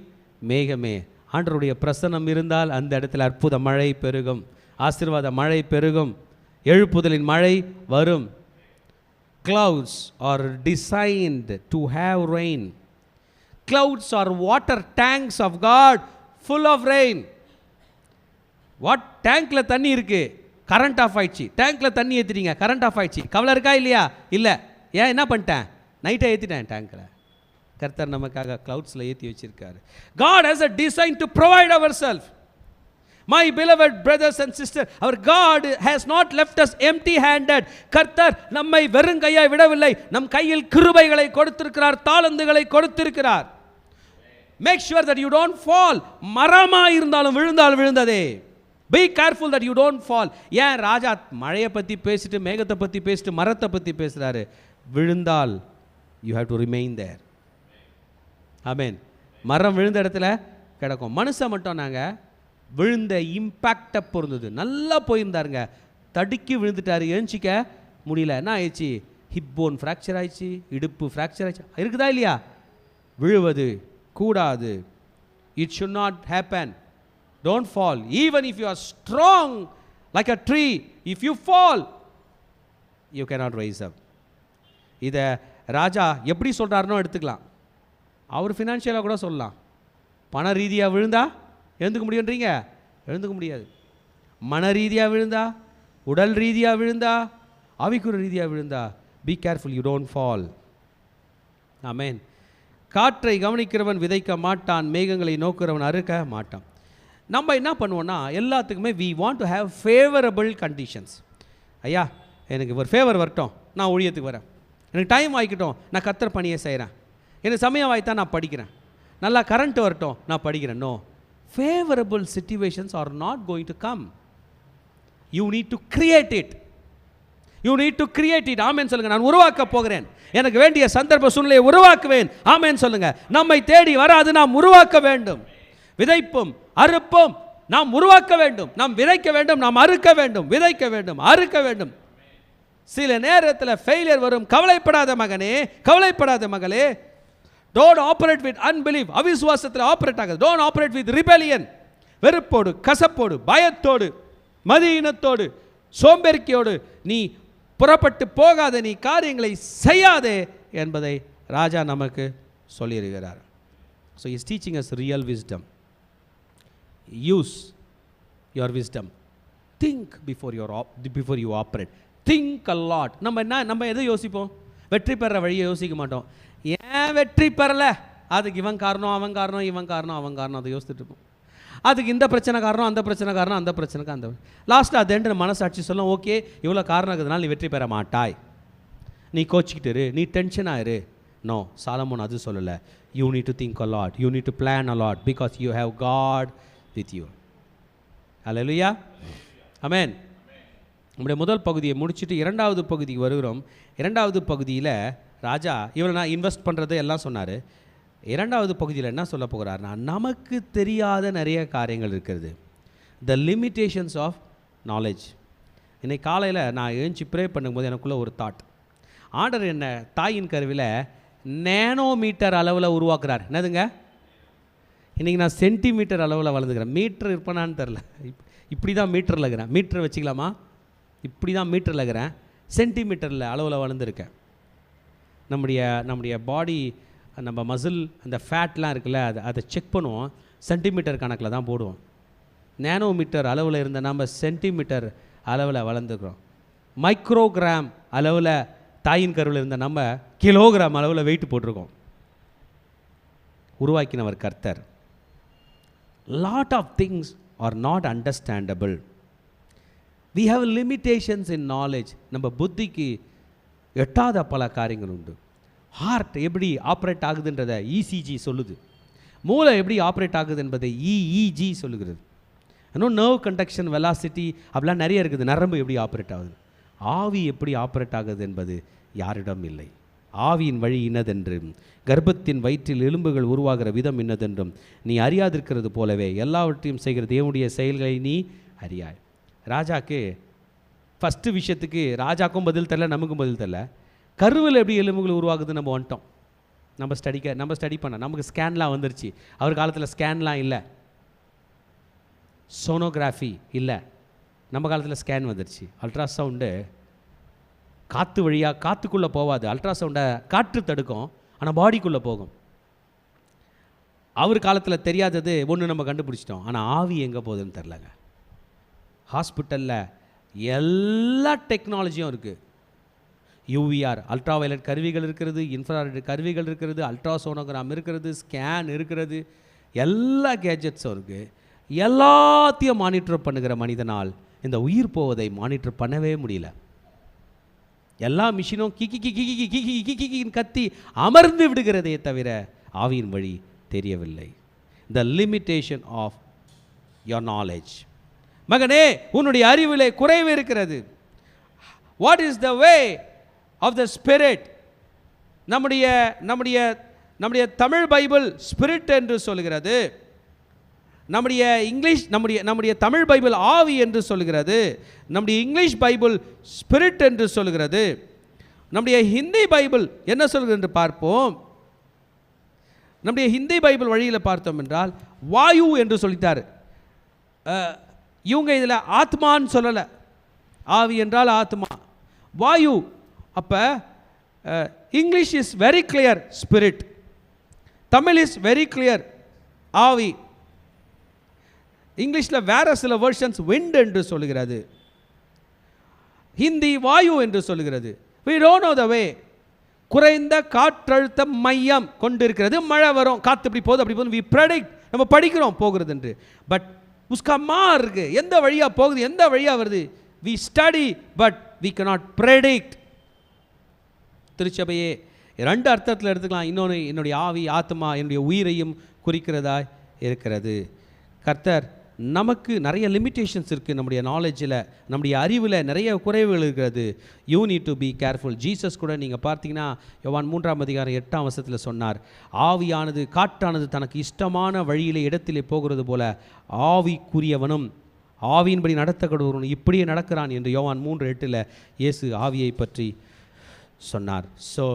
மேகமே, ஆண்டவருடைய பிரசன்னம் இருந்தால் அந்த இடத்துல அற்புத மழை பெருகும், ஆசீர்வாத மழை பெருகும், எழுப்புதலின் மழை வரும். Clouds are designed to have rain. Clouds are water tanks of God full of rain. What டேங்க்ல தண்ணி இருக்கு, கரண்ட் ஆஃப் ஆயிடுச்சு. டேங்க்ல தண்ணி ஏற்றிட்டீங்க, கரண்ட் ஆஃப் ஆயிடுச்சு. கவலை இருக்கா இல்லையா? இல்லை. ஏன்? என்ன பண்ணிட்டேன்? நைட்டை ஏற்றிட்டேன் டேங்க்கில். கர்த்தர் நமக்காக கிளவுட்ஸில் ஏற்றி வச்சிருக்காரு. God has a design to provide ourselves. My beloved brothers and sisters, our God has not left us empty handed. கர்த்தர் நம்மை வெறுங்கையாய் விடவில்லை. நம் கையில் கிருபைகளை கொடுத்திருக்கிறார், தாளந்துகளை கொடுத்திருக்கிறார். Make sure that you don't fall. மரமாக இருந்தாலும் விழுந்தால் விழுந்ததே. Be careful that you don't fall. ஏன் ராஜா மழையை பற்றி பேசிட்டு, மேகத்தை பற்றி பேசிட்டு, மரத்தை பற்றி பேசுகிறாரு? விழுந்தால் you have to remain there. ஆமென். மரம் விழுந்த இடத்துல கிடக்கும். மனுஷன் மட்டும் நாங்கள் விழுந்த இம்பேக்டை பொருந்தது. நல்லா போயிருந்தாருங்க, தடுக்கி விழுந்துட்டாரு, எழுச்சிக்க முடியல. என்ன ஆயிடுச்சு? ஹிப் போன் ஃப்ராக்சர் ஆயிடுச்சு, இடுப்பு ஃப்ராக்சர் ஆயிடுச்சு. இருக்குதா இல்லையா? விழுவது கூடாது. It should not happen. Don't fall. Even if you are strong like a tree, if you fall, you cannot raise up. இதை ராஜா எப்படி சொல்கிறாருன்னு எடுத்துக்கலாம். அவர் ஃபினான்ஷியலாக கூட சொல்லலாம். பண ரீதியாக விழுந்தா எழுந்துக்க முடியுன்றீங்க? எழுந்துக்க முடியாது. மன ரீதியாக விழுந்தா, உடல் ரீதியாக விழுந்தா, ஆவிக்குரிய ரீதியாக விழுந்தா, be careful, you don't fall. ஆமென். காற்றை கவனிக்கிறவன் விதைக்க மாட்டான், மேகங்களை நோக்கிறவன் அறுக்க மாட்டான். நம்ம என்ன பண்ணுவோன்னா, எல்லாத்துக்குமே we want to have favourable conditions. ஐயா எனக்கு ஒரு ஃபேவர் வரட்டும், நான் ஊழியத்துக்கு வரேன். எனக்கு டைம் ஆகிக்கட்டும், நான் கர்த்தர் பணியை செய்கிறேன். எனக்கு சமயம் ஆகித்தான் நான் படிக்கிறேன். நல்லா கரண்ட் வரட்டும், நான் படிக்கிறேன். No, favourable situations are not going to come. You need to create it. You need to create it. ஆமென் சொல்லுங்கள். நான் உருவாக்க போகிறேன், எனக்கு வேண்டிய சந்தர்ப்ப சூழ்நிலையை உருவாக்குவேன். ஆமென் சொல்லுங்கள். நம்மை தேடி வராது, நாம் உருவாக்க வேண்டும். விதைப்பும் அறுப்பும் நாம் உருவாக்க வேண்டும். நாம் விதைக்க வேண்டும், நாம் அறுக்க வேண்டும். விதைக்க வேண்டும், அறுக்க வேண்டும். சில நேரத்தில் ஃபெயிலியர் வரும். கவலைப்படாத மகனே, கவலைப்படாத மகளே. Don't operate with unbelief. அவிசுவாசத்தில் ஆப்பரேட் ஆகாது. Don't operate with rebellion. வெறுப்போடு, கசப்போடு, பயத்தோடு, மதியினத்தோடு, சோம்பேறிக்கையோடு நீ புறப்பட்டு போகாத, நீ காரியங்களை செய்யாதே என்பதை ராஜா நமக்கு சொல்லியிருக்கிறார். So is teaching as real wisdom. Use your wisdom. Think before you operate. Think a lot. நம்ம எதை யோசிப்போம்? வெற்றி பெற வழியை யோசிக்க மாட்டோம். ஏன் வெற்றி பெறலை? அதுக்கு இவன் காரணம், அவன் காரணம், இவன் காரணம், அவன் காரணம், அதை யோசிச்சுட்டு இருப்போம். அதுக்கு இந்த பிரச்சனை காரணம், அந்த பிரச்சனை காரணம், அந்த பிரச்சனைக்கு அந்த. லாஸ்ட்டாக அது எண்டு மனசாட்சி சொல்லும், ஓகே இவ்வளோ காரணம் இருக்கிறதுனால நீ வெற்றி பெற மாட்டாய், நீ கோச்சிக்கிட்டு இரு, நீ டென்ஷனாக இரு. நோ, சாலமோன் அது சொல்லலை. You need to think a lot, you need to plan a lot, because you have God with you. அல்லேலூயா, ஆமென். நம்முடைய முதல் பகுதியை முடிச்சுட்டு இரண்டாவது பகுதிக்கு வருகிறோம். இரண்டாவது பகுதியில் ராஜா இவ்வளோ நான் இன்வெஸ்ட் பண்ணுறது எல்லாம் சொன்னார். இரண்டாவது பகுதியில் என்ன சொல்ல போகிறார்னா, நமக்கு தெரியாத நிறைய காரியங்கள் இருக்கிறது. த லிமிட்டேஷன்ஸ் ஆஃப் நாலேஜ். இன்னைக்கு காலையில் நான் எழுந்துச்சி ப்ரே பண்ணும்போது எனக்குள்ளே ஒரு தாட், ஆண்டவர் என்ன தாயின் கருவில் நேனோமீட்டர் அளவில் உருவாக்குறார். என்னதுங்க? இன்றைக்கி நான் சென்டிமீட்டர் அளவில் வளர்ந்துக்கிறேன். மீட்டர் இருப்பேனான்னு தெரில. இப்படி தான் மீட்டரில் இருக்கிறேன். மீட்டர் வச்சுக்கலாமா? இப்படி தான் மீட்டரில் இருக்கிறேன். சென்டிமீட்டரில் அளவில் வளர்ந்துருக்கேன். நம்முடைய பாடி, நம்ம மசில், அந்த ஃபேட்லாம் இருக்குல்ல, அதை செக் பண்ணுவோம், சென்டிமீட்டர் கணக்கில் தான் போடுவோம். நேனோமீட்டர் அளவில் இருந்த நம்ம சென்டிமீட்டர் அளவில் வளர்ந்துக்கிறோம். மைக்ரோகிராம் அளவில் தாயின் கருவில் இருந்த நம்ம கிலோகிராம் அளவில் வெயிட் போட்டிருக்கோம். உருவாக்கினவர் கர்த்தர். Lot of things are not understandable. We have limitations in knowledge. நம்ம புத்திக்கு எட்டாத பல காரியங்கள் உண்டு. ஹார்ட் எப்படி ஆப்ரேட் ஆகுதுன்றத இசிஜி சொல்லுது. மூளை எப்படி ஆப்ரேட் ஆகுது என்பதை இஇஜி சொல்லுகிறது. இன்னும் நர்வ் கண்டக்ஷன், வெலாசிட்டி அப்படிலாம் நிறைய இருக்குது. நரம்பு எப்படி ஆப்ரேட் ஆகுது. ஆவி எப்படி ஆப்ரேட் ஆகுது என்பது யாரிடம் இல்லை. ஆவியின் வழி இன்னதென்றும் கர்ப்பத்தின் வயிற்றில் எலும்புகள் உருவாகிற விதம் இன்னதென்றும் நீ அறியாதிருக்கிறது போலவே எல்லாவற்றையும் செய்கிற தேவனுடைய செயல்களை நீ அறியாய். ராஜாக்கு ஃபஸ்ட்டு விஷயத்துக்கு ராஜாக்கும் பதில் தெரில, நமக்கும் பதில் தெரில. கருவில் எப்படி எலும்புகள் உருவாகுதுன்னு நம்ம வந்துட்டோம். நம்ம ஸ்டடி பண்ண நமக்கு ஸ்கேன்லாம் வந்துருச்சு. அவர் காலத்தில் ஸ்கேன்லாம் இல்லை, சோனோகிராஃபி இல்லை. நம்ம காலத்தில் ஸ்கேன் வந்துருச்சு. அல்ட்ராசவுண்டு காற்று வழியாக, காற்றுக்குள்ளே போகாது. அல்ட்ராசவுண்டை காற்று தடுக்கும், ஆனால் பாடிக்குள்ளே போகும். அவர் காலத்தில் தெரியாதது ஒன்று நம்ம கண்டுபிடிச்சிட்டோம். ஆனால் ஆவி எங்கே போகுதுன்னு தெரிலங்க. ஹாஸ்பிட்டலில் எல்லா டெக்னாலஜியும் இருக்குது. யூவிஆர் அல்ட்ரா வயலட் கருவிகள் இருக்கிறது, இன்ஃப்ராரெட் கருவிகள் இருக்கிறது, அல்ட்ராசோனோகிராம் இருக்கிறது, ஸ்கேன் இருக்கிறது, எல்லா கேஜெட்ஸும் இருக்குது. எல்லாத்தையும் மானிட்டர் பண்ணுகிற மனிதனால் இந்த உயிர் போவதை மானிட்டர் பண்ணவே முடியல. எல்லா மிஷினும் கிக்கி கிக்கி கிக்கி கிக்கி கிக்கின்னு கத்தி அமர்ந்து விடுகிறதே தவிர ஆவியின் வழி தெரியவில்லை. The limitation of your knowledge. மகனே, உன்னுடைய அறிவிலே குறைவு இருக்கிறது. What is the way of the spirit? நம்முடைய தமிழ் பைபிள் ஸ்பிரிட் என்று சொல்கிறது. நம்முடைய இங்கிலீஷ், நம்முடைய தமிழ் பைபிள் ஆவி என்று சொல்கிறது. நம்முடைய இங்கிலீஷ் பைபிள் ஸ்பிரிட் என்று சொல்கிறது. நம்முடைய ஹிந்தி பைபிள் என்ன சொல்கிறது என்று பார்ப்போம். நம்முடைய ஹிந்தி பைபிள் வழியில் பார்த்தோம் என்றால் வாயு என்று சொல்லிட்டார். இவங்க இதில் ஆத்மான்னு சொல்லலை. ஆவி என்றால் ஆத்மா, வாயு. அப்போ English is very clear spirit, Tamil is very clear ஆவி. இங்கிலீஷில் வேறு சில வெர்ஷன்ஸ் விண்ட் என்று சொல்லுகிறது, ஹிந்தி வாயு என்று சொல்லுகிறது. we don't know the way. குறைந்த காற்றழுத்த மையம் கொண்டிருக்கிறது, மழை வரும், காற்று இப்படி போகுது அப்படி போகுது, we predict, நம்ம படிக்கிறோம் போகிறது என்று. பட் உஸ்கா மார் இருக்கு, எந்த வழியாக போகுது, எந்த வழியாக வருது, we study but we cannot predict. திருச்சபையே ரெண்டு அர்த்தத்தில் எடுத்துக்கலாம். இன்னொன்று என்னுடைய ஆவி, ஆத்மா, என்னுடைய உயிரையும் குறிக்கிறதா இருக்கிறது. கர்த்தர் நமக்கு நிறைய லிமிட்டேஷன்ஸ் இருக்குது. நம்முடைய நாலேஜில், நம்முடைய அறிவில் நிறைய குறைவுகள் இருக்கிறது. You need to be careful. Jesus கூட நீங்கள் பார்த்தீங்கன்னா யோவான் 3:8 சொன்னார், ஆவியானது, காற்றானது தனக்கு இஷ்டமான வழியிலே இடத்திலே போகிறது போல ஆவிக்குரியவனும் ஆவியின்படி நடத்தப்படுவனும் இப்படியே நடக்கிறான் என்று யோவான் 3:8 இயேசு ஆவியை பற்றி சொன்னார். ஸோ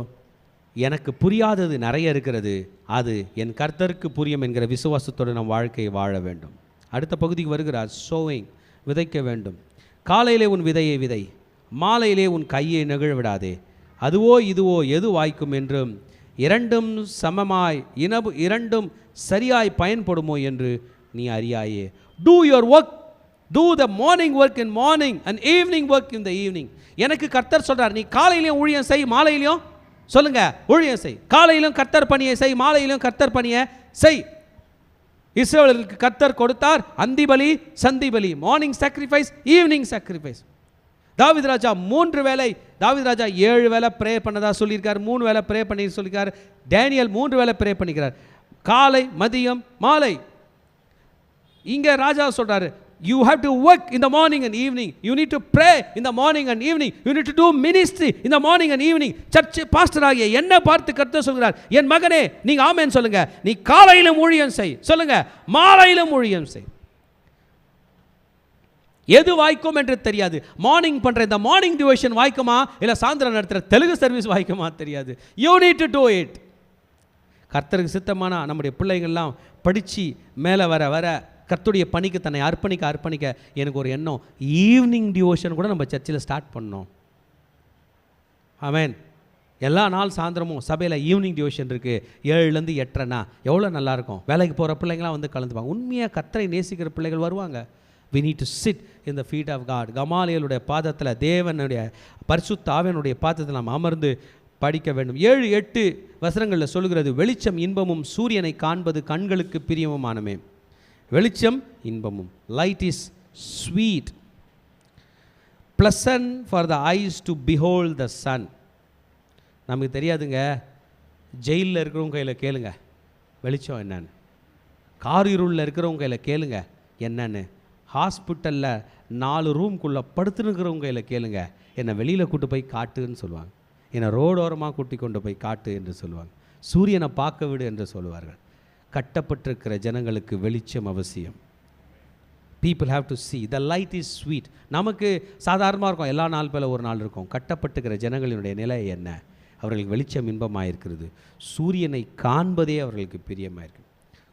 எனக்கு புரியாதது நிறைய இருக்கிறது, அது என் கர்த்தருக்கு புரியும் என்கிற விசுவாசத்தோடு நம் வாழ்க்கையை வாழ வேண்டும். அடுத்த பகுதிக்கு வருகிறார். சோவிங், விதைக்க வேண்டும். காலையிலே உன் விதையை விதை, மாலையிலே உன் கையை நெகிழ விடாதே. அதுவோ இதுவோ எது வாய்க்கும் என்றும் இரண்டும் சமமாய் இரண்டும் சரியாய் பயன்படுமோ என்று நீ அறியாயே. Do your work, do the morning work in morning and evening work in the evening. எனக்கு கர்த்தர் சொல்கிறார், நீ காலையிலையும் ஊழியம் செய், மாலையிலையும் சொல்லுங்க ஊழியம் செய். காலையிலும் கர்த்தர் பணியை செய், மாலையிலும் கர்த்தர் பணியை செய். இஸ்ரவேலுக்கு கர்த்தர் கொடுத்தார் அந்தி பலி, சந்தி பலி, மார்னிங் சாக்ரிஃபைஸ், ஈவினிங் சாக்ரிஃபைஸ். தாவீது ராஜா 3 வேளை, தாவீது ராஜா 7 வேளை ப்ரே பண்ணதா சொல்லியிருக்கார், 3 வேளை ப்ரே பண்ணி சொல்லியிருக்கார். டேனியல் 3 வேளை ப்ரே பண்ணிக்கிறார், காலை, மதியம், மாலை. இங்கே ராஜா சொல்கிறாரு, you have to work in the morning and evening, you need to pray in the morning and evening, you need to do ministry in the morning and evening. Search pastor ஆகிய என்ன பார்த்து கர்த்தர் சொல்கிறார், என் மகனே நீங்க ஆமென் சொல்லுங்க, நீ காலையிலும் ஊழியம் செய், சொல்லுங்க மாலையிலும் ஊழியம் செய். எது வாய்க்கும் என்று தெரியாது. மார்னிங் பண்ணுற இந்த மார்னிங் டிவோஷன் வாய்க்குமா, இல்லை சாயந்தரம் நடத்துகிற தெலுங்கு சர்வீஸ் வாய்க்குமா தெரியாது. You need to do it. கர்த்தருக்கு சித்தமான நம்முடைய பிள்ளைகள்லாம் படித்து மேலே வர வர கர்த்தருடைய பணிக்கு தன்னை அர்ப்பணிக்க எனக்கு ஒரு எண்ணம், ஈவினிங் டிவோஷன் கூட நம்ம சர்ச்சில் ஸ்டார்ட் பண்ணோம். ஆமென். எல்லா நாள் சாயந்தரமும் சபையில் ஈவினிங் டிவோஷன் இருக்குது, 7லேருந்து 8:30. எவ்வளோ நல்லாயிருக்கும். வேலைக்கு போகிற பிள்ளைங்களாம் வந்து கலந்துப்பாங்க. உண்மையாக கர்த்தரை நேசிக்கிற பிள்ளைகள் வருவாங்க. we need to sit in the feet of God. கமாலியலுடைய பாதத்தில், தேவனுடைய பரிசுத்த ஆவியானுடைய பாதத்தில் நாம் அமர்ந்து படிக்க வேண்டும். 7-8 வசனங்களில் சொல்கிறது, வெளிச்சம் இன்பமும் சூரியனை காண்பது கண்களுக்கு பிரியமுமானமே. வெளிச்சம் இன்பமும், light is sweet, pleasant for the eyes to behold the sun. நமக்கு தெரியாதுங்க. ஜெயிலில் இருக்கிறவங்க கையில் கேளுங்க வெளிச்சம் என்னன்னு, காரிருளில் இருக்கிறவங்க கையில் கேளுங்க என்னன்னு, ஹாஸ்பிட்டலில் 4 ரூம்குள்ளே படுத்துனுக்கிறவங்க கையில் கேளுங்க என்னை வெளியில் கூட்டு போய் காட்டுன்னு சொல்லுவாங்க. என்னை ரோடோரமாக கூட்டி கொண்டு போய் காட்டு என்று சொல்லுவாங்க. சூரியனை பார்க்க விடு என்று சொல்லுவார்கள். கட்டப்பட்டிருக்கிற ஜனங்களுக்கு வெளிச்சம் அவசியம். people have to see the light is sweet. நமக்கு சாதாரணமாக இருக்கும், எல்லா நாள் போல ஒரு நாள் இருக்கும். கட்டப்பட்டுக்கிற ஜனங்களினுடைய நிலை என்ன? அவர்களுக்கு வெளிச்சம் இன்பமாக இருக்கிறது. சூரியனை காண்பதே அவர்களுக்கு பிரியமாக இருக்குது.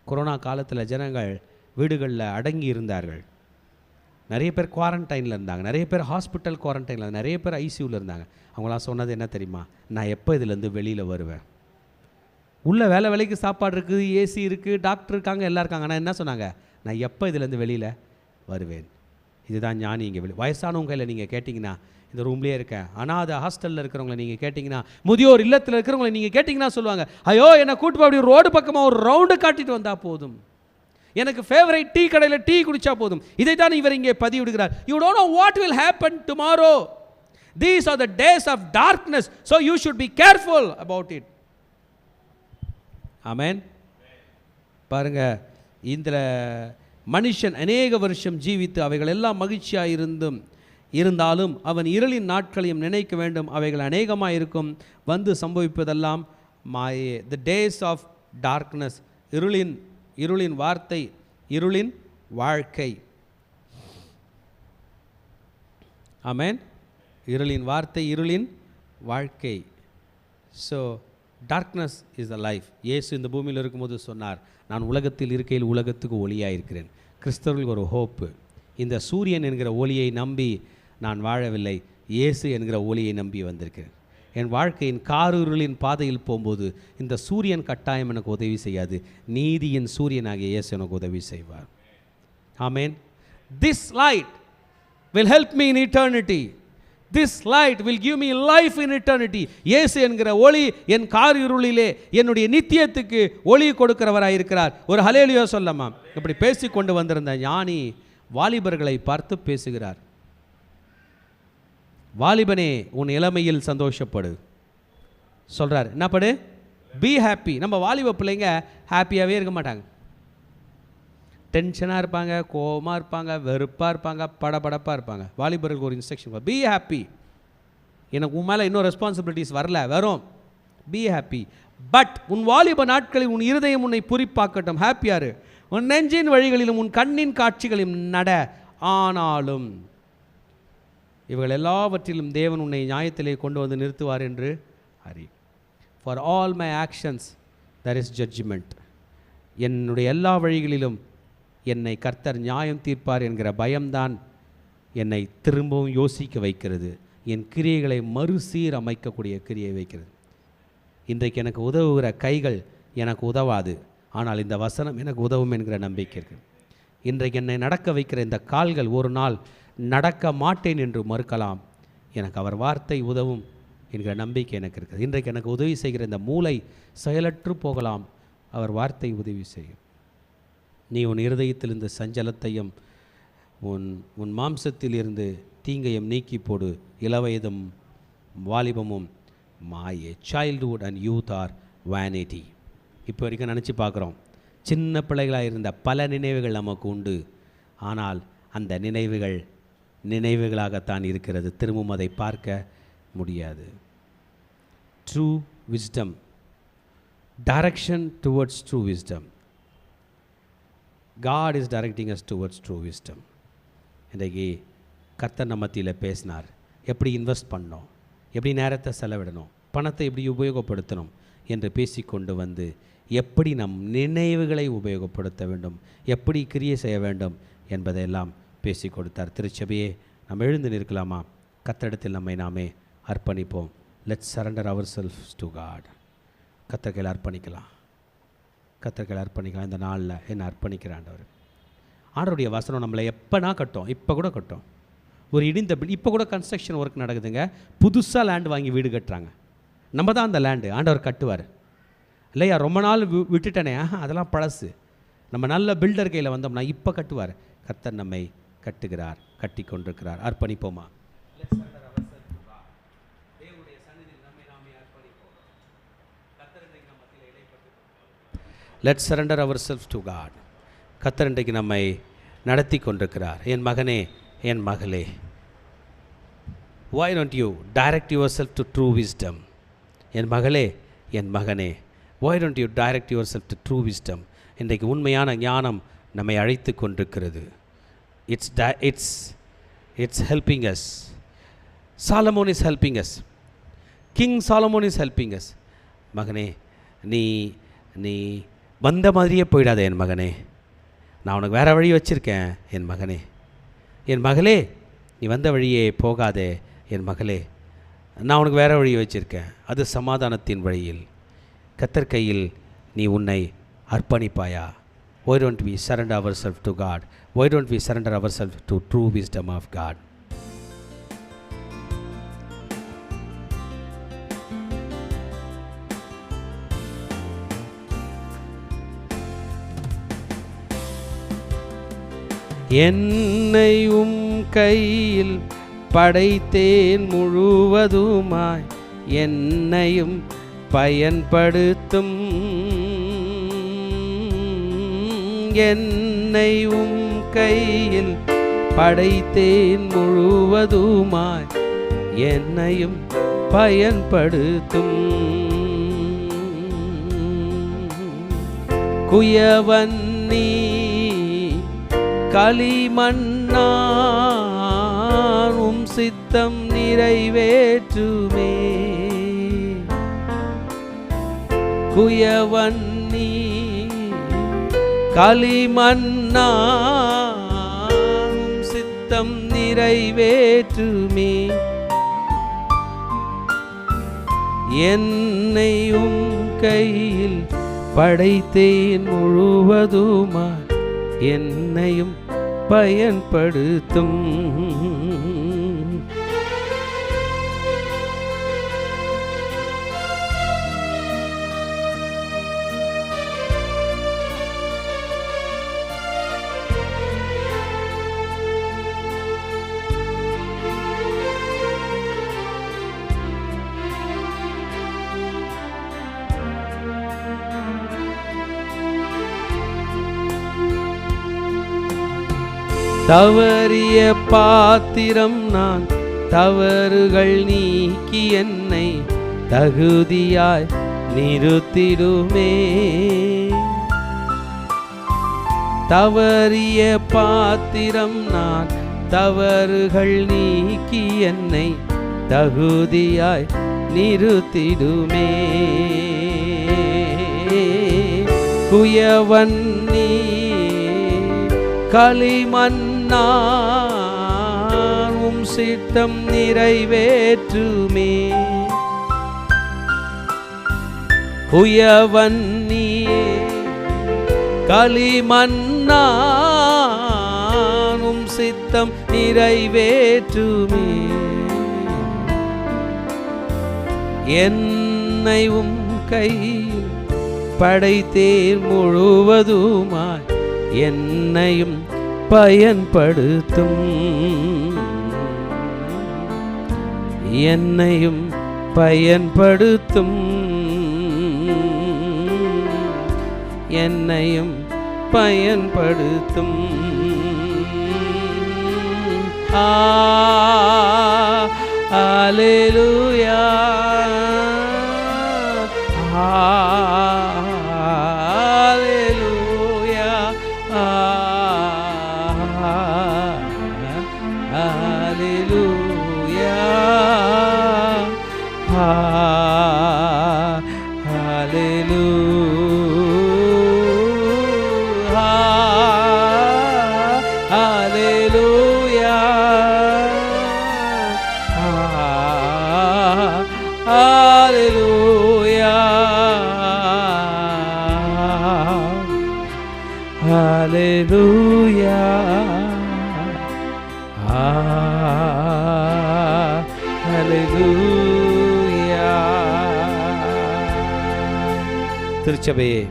கொரோனா காலத்தில் ஜனங்கள் வீடுகளில் அடங்கி இருந்தார்கள். நிறைய பேர் குவாரண்டைனில் இருந்தாங்க, நிறைய பேர் ஹாஸ்பிட்டல் குவாரண்டைனில், நிறைய பேர் ஐசியூவில் இருந்தாங்க. அவங்களாம் சொன்னது என்ன தெரியுமா? நான் எப்போ இதுலேருந்து வெளியில் வருவேன்? உள்ள வேலைக்கு சாப்பாடு இருக்குது, ஏசி இருக்குது, டாக்டர் இருக்காங்க, எல்லாம் இருக்காங்க. ஆனால் என்ன சொன்னாங்க? நான் எப்போ இதுலேருந்து வெளியில் வருவேன்? இதுதான் ஞானி. இங்கே வயசானவங்க கையில் நீங்கள் கேட்டிங்கன்னா, இந்த ரூம்லேயே இருக்கேன். ஆனால் அது ஹாஸ்டலில் இருக்கிறவங்கள நீங்கள் கேட்டிங்கன்னா, முதியோர் இல்லத்தில் இருக்கிறவங்களை நீங்கள் கேட்டிங்கன்னா சொல்லுவாங்க, ஐயோ என்னை கூட்டு போய் அப்படி ரோடு பக்கமாக ஒரு ரவுண்டு காட்டிட்டு வந்தால் போதும், எனக்கு ஃபேவரைட் டீ கடையில் டீ குடித்தா போதும். இதை தான் இவர் இங்கே பதிவிடுகிறார். You don't know what will happen tomorrow. These are the days of darkness, so you should be careful about it. ஆமென். பாருங்க, இந்த மனுஷன் அநேக வருஷம் ஜீவித்து அவைகள் எல்லாம் மகிழ்ச்சியாக இருந்தாலும் அவன் இருளின் நாட்களையும் நினைக்க வேண்டும். அவைகள் அநேகமாக இருக்கும், வந்து சம்பவிப்பதெல்லாம் மாயே. த டேஸ் ஆஃப் டார்க்னஸ், இருளின் வார்த்தை, இருளின் வாழ்க்கை. ஆமென். இருளின் வார்த்தை, இருளின் வாழ்க்கை. So darkness is the life. இயேசு இந்த பூமியில் இருக்கும்போது சொன்னார், நான் உலகத்தில் இருக்கையில் உலகத்துக்கு ஒளியாக இருக்கிறேன். கிறிஸ்தவர்களுக்கு ஒரு ஹோப்பு. இந்த சூரியன் என்கிற ஒளியை நம்பி நான் வாழவில்லை, இயேசு என்கிற ஒளியை நம்பி வந்திருக்கிறேன். என் வாழ்க்கையின் காரிருளின் பாதையில் போகும்போது இந்த சூரியன் கட்டாயம் எனக்கு உதவி செய்யாது, நீதியின் சூரியனாகிய இயேசு எனக்கு உதவி செய்வார். ஆமென். This light will help me in eternity. This light will give me life in eternity. இயேசு என்கிற ஒளி என் காரிருளிலே என்னுடைய நித்தியத்துக்கு ஒளி கொடுக்கிறவராக இருக்கிறார். ஒரு ஹல்லேலூயா சொல்லமா? இப்படி பேசிக்கொண்டு வந்திருந்த ஞானி வாலிபர்களை பார்த்து பேசுகிறார். வாலிபனே, உன் இளமையில் சந்தோஷப்படு சொல்றார். என்ன படு? Be happy. நம்ம வாலிப பிள்ளைங்க ஹாப்பியாகவே இருக்க மாட்டாங்க. டென்ஷனாக இருப்பாங்க, கோபமாக இருப்பாங்க, வெறுப்பாக இருப்பாங்க, படபடப்பாக இருப்பாங்க. வாலிபர்களுக்கு ஒரு இன்ஸ்ட்ரக்ஷன், பி ஹாப்பி. எனக்கு உன் மேலே இன்னும் ரெஸ்பான்சிபிலிட்டிஸ் வரல, வரும். Be happy. பட் உன் வாலிப நாட்களில் உன் இருதயம் உன்னை குறிப்பாக்கட்டும். ஹாப்பியாரு. உன் நெஞ்சின் வழிகளிலும் உன் கண்ணின் காட்சிகளிலும் நட. ஆனாலும் இவர்கள் எல்லாவற்றிலும் தேவன் உன்னை நியாயத்திலே கொண்டு வந்து நிறுத்துவார் என்று அறி. For all my actions there is judgment. என்னுடைய எல்லா வழிகளிலும் என்னை கர்த்தர் நியாயம் தீர்ப்பார் என்கிற பயம்தான் என்னை திரும்பவும் யோசிக்க வைக்கிறது. என் கிரியைகளை மறுசீர் அமைக்கக்கூடிய கிரியை வைக்கிறது. இன்றைக்கு எனக்கு உதவுகிற கைகள் எனக்கு உதவாது, ஆனால் இந்த வசனம் எனக்கு உதவும் என்கிற நம்பிக்கை இருக்குது. இன்றைக்கு என்னை நடக்க வைக்கிற இந்த கால்கள் ஒரு நாள் நடக்க மாட்டேன் என்று மறுக்கலாம், எனக்கு அவர் வார்த்தை உதவும் என்கிற நம்பிக்கை எனக்கு இருக்குது. இன்றைக்கு எனக்கு உதவி செய்கிற இந்த மூளை செயலற்று போகலாம், அவர் வார்த்தை உதவி செய்யும். நீ உன் இருதயத்தில் இந்த சஞ்சலத்தையும் உன் மாம்சத்தில் இருந்து தீங்கையும் நீக்கி போடு. இளவயதும் வாலிபமும் மாயே. Childhood and youth are vanity. இப்போ வரைக்கும் நினச்சி பார்க்குறோம், சின்ன பிள்ளைகளாக இருந்த பல நினைவுகள் நமக்கு உண்டு. ஆனால் அந்த நினைவுகள் நினைவுகளாகத்தான் இருக்கிறது, திரும்பவும் அதை பார்க்க முடியாது. True wisdom, direction towards true wisdom. God is directing us towards true wisdom. இன்றைக்கு கர்த்தர் நம்ம மத்தியில் பேசினார். எப்படி இன்வெஸ்ட் பண்ணணும், எப்படி நேரத்தை செலவிடணும், பணத்தை எப்படி உபயோகப்படுத்தணும் என்று பேசி கொண்டு வந்து எப்படி நம் நினைவுகளை உபயோகப்படுத்த வேண்டும், எப்படி கிரியை செய்ய வேண்டும் என்பதையெல்லாம் பேசி கொடுத்தார். திருச்சபையே, நம்ம எழுந்து நிற்கலாமா? கர்த்தரிடத்தில் நம்மை நாமே அர்ப்பணிப்போம். Let's surrender ourselves to God. கர்த்தர்கையில் அர்ப்பணிக்கலாம், கர்த்தர்கையில் அர்ப்பணிக்கலாம். இந்த நாளில் என்ன அர்ப்பணிக்கிற ஆண்டவர். ஆண்டவருடைய வசனம் நம்மளை எப்போனா கட்டும், இப்போ கூட கட்டும். ஒரு இடிந்த இப்போ கூட கன்ஸ்ட்ரக்ஷன் ஒர்க் நடக்குதுங்க. புதுசாக லேண்டு வாங்கி வீடு கட்டுறாங்க. நம்ம தான் அந்த லேண்டு ஆண்டவர் கட்டுவார் இல்லையா? ரொம்ப நாள் விட்டுட்டனே, அதெல்லாம் பழசு. நம்ம நல்ல பில்டர் கையில் வந்தோம்னா இப்போ கட்டுவார். கர்த்தர் நம்மை கட்டுகிறார், கட்டி கொண்டிருக்கிறார். அர்ப்பணிப்போமா? Let's surrender ourself to God. கர்த்தர் இன்றைக்கு நம்மை நடத்தி கொண்டிருக்கிறார். என் மகனே, என் மகளே, why don't you direct yourself to true wisdom? என் மகளே, என் மகனே, why don't you direct yourself to true wisdom? இன்றைக்கு உண்மையான ஞானம் நம்மை அழைத்து கொண்டிருக்கிறது. It's helping us. Solomon is helping us. King Solomon is helping us. மகனே, நீ வந்த மாதிரியே போயிடாத என் மகனே. நான் உனக்கு வேறு வழி வச்சுருக்கேன் என் மகனே. என் மகளே, நீ வந்த வழியே போகாதே என் மகளே. நான் உனக்கு வேறு வழி வச்சுருக்கேன், அது சமாதானத்தின் வழியில். கர்த்தர் கையில் நீ உன்னை அர்ப்பணிப்பாயா? Why don't we surrender ourselves to God? Why don't we surrender ourselves to true wisdom of God? என்னை கையில் படைத்தேன் முழுவதுமாய், என்னையும் பயன்படுத்தும். என்னை கையில் படைத்தேன் முழுவதுமாய், என்னையும் பயன்படுத்தும். குயவன் நீ களிமண்ணானும் சித்தம் நிறைவேற்றுமே. குயவன் நீ களிமண்ணானும் சித்தம் நிறைவேற்றுமே. என்னை கையில் படைத்தேன் முழுவதுமாய், என்னையும் பயன்படுத்தும். தவறிய பாத்திரம் நான், தவறுகள் நீக்கி என்னை தகுதியாய் நிறுத்திடுமே. தவறிய பாத்திரம் நான், தவறுகள் நீக்கி என்னை தகுதியாய் நிறுத்திடுமே. குயவன் நீ களிமண்ணானும் சித்தம் நிறைவேற்றுமே. குயவன் நீயே களிமண்ணானும் சித்தம் நிறைவேற்றுமே. என்னை கையில் படைத்தேன் முழுவதுமாய், என்னையும் பயன்படுத்தும். என்னையும் பயன்படுத்தும். என்னையும் பயன்படுத்தும். அல்லேலூயா, அல்லேலூயா, அல்லேலூயா. திருச்சபையே,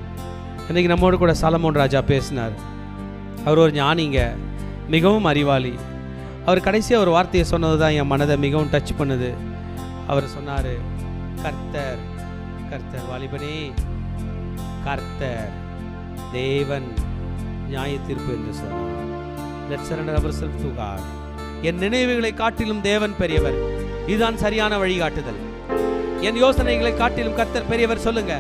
இன்னைக்கு நம்மோடு கூட சாலமோன் ராஜா பேசினார். அவர் ஒரு ஞானிங்க, மிகவும் அறிவாளி. அவர் கடைசியாக ஒரு வார்த்தையை சொன்னது தான் என் மனதை மிகவும் டச் பண்ணுது. அவர் சொன்னார், கர்த்தர் கர்த்தர் வாலிபனே, கர்த்தர் தேவன் நியாய தீர்ப்பு என்று சொன்னார். Let's surrender ourselves to God. என் நினைவுகளை காட்டிலும் தேவன் பெரியவர். இதுதான் சரியான வழிகாட்டுதல். என் யோசனைகளை காட்டிலும் கர்த்தர் பெரியவர். சொல்லுங்க,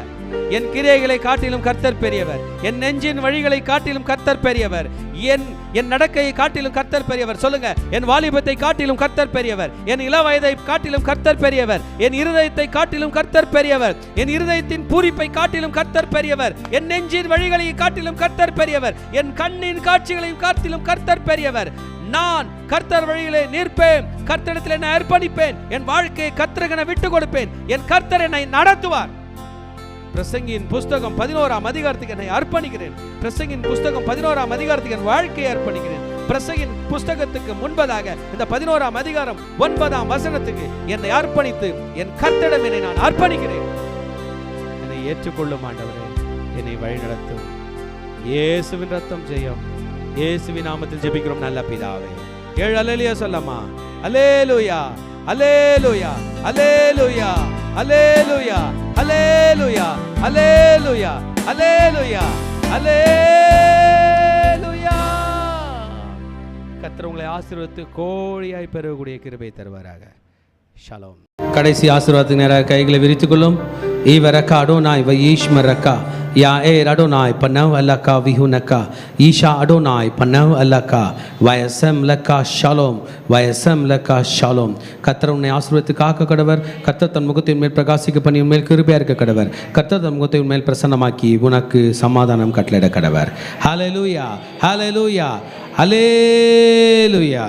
என் கிரியைகளை காட்டிலும் கர்த்தர் பெரியவர். என் நெஞ்சின் வழிகளை காட்டிலும் கர்த்தர் பெரியவர். என் நடக்கையை காட்டிலும் கர்த்தர் பெரியவர். சொல்லுங்க, என் வாலிபத்தை காட்டிலும் கர்த்தர் பெரியவர். என் இளவயதை காட்டிலும் கர்த்தர் பெரியவர். என் இருதயத்தை காட்டிலும் கர்த்தர் பெரியவர். என் இருதயத்தின் பூரிப்பை காட்டிலும் கர்த்தர் பெரியவர். என் நெஞ்சின் வழிகளை காட்டிலும் கர்த்தர் பெரியவர். என் கண்ணின் காட்சிகளையும் காட்டிலும் கர்த்தர் பெரியவர். நான் கர்த்தர் வழியிலே நிற்பேன். கர்த்தரிடத்தில் என்னை அர்ப்பணிப்பேன். என் வாழ்க்கையை கர்த்தருக்கென விட்டு கொடுப்பேன். என் கர்த்தர் என்னை நடத்துவார். பிரசங்கியின் புஸ்தகம் 11ஆம் அதிகாரத்துக்கு என்னை அர்ப்பணிக்கிறேன். பிரசங்கியின் புஸ்தகம் 11ஆம் அதிகாரத்துக்கு என் வாழ்க்கையை அர்ப்பணிக்கிறேன். பிரசங்கியின் புஸ்தகத்துக்கு முன்பதாக இந்த 11ஆம் அதிகாரம் 9ஆம் வசனத்துக்கு என்னை அர்ப்பணித்து என் கர்த்தரிடம் என்னை நான் அர்ப்பணிக்கிறேன். என்னை ஏற்றுக்கொள்ளும் ஆண்டவரே, என்னை வழிநடத்தும். இயேசுவின் ரத்தம் ஜெயம். இயேசுவின் நாமத்தில் ஜெபிக்கிறோம் நல்ல பிதாவே. 7 அல்லேலூயா சொல்லமா. அல்லேலூயா, அல்லேலூயா, அல்லேலூயா, அல்லேலூயா, அல்லேலூயா, அல்லேலூயா, அல்லேலூயா, அல்லேலூயா. கர்த்தர் உங்களை ஆசீர்வதித்து கோழியாய் பெறக்கூடிய கிருபை தருவாராக. ஷாலோம். கடைசி ஆசீர்வாதத்துக்கு நேராக கைகளை விரித்துக் கொள்ளும். ஈவரக்கா அடோனாய் வயீஷ்மரக்கா யா ஏ அடோனாய் பன்னவ் அல்லக்கா விஹுனக்கா ஈஷா அடோனாய் பன்னவ் அல்லக்கா வயசம் லக்கா ஷாலோம், வயசம் லக்கா ஷாலோம். கர்த்தர் உன்னை ஆசீர்வதித்து காக்க கடவர். கர்த்தர் தன் முகத்தின் மேல் பிரகாசிக்க பண்ணி உன்மேல் கிருபையா இருக்க கடவர். கர்த்தர் தன் முகத்தை உன்மேல் பிரசன்னமாக்கி உனக்கு சமாதானம் கட்டளையிட கடவர். ஹல்லேலூயா, ஹல்லேலூயா, ஹல்லேலூயா.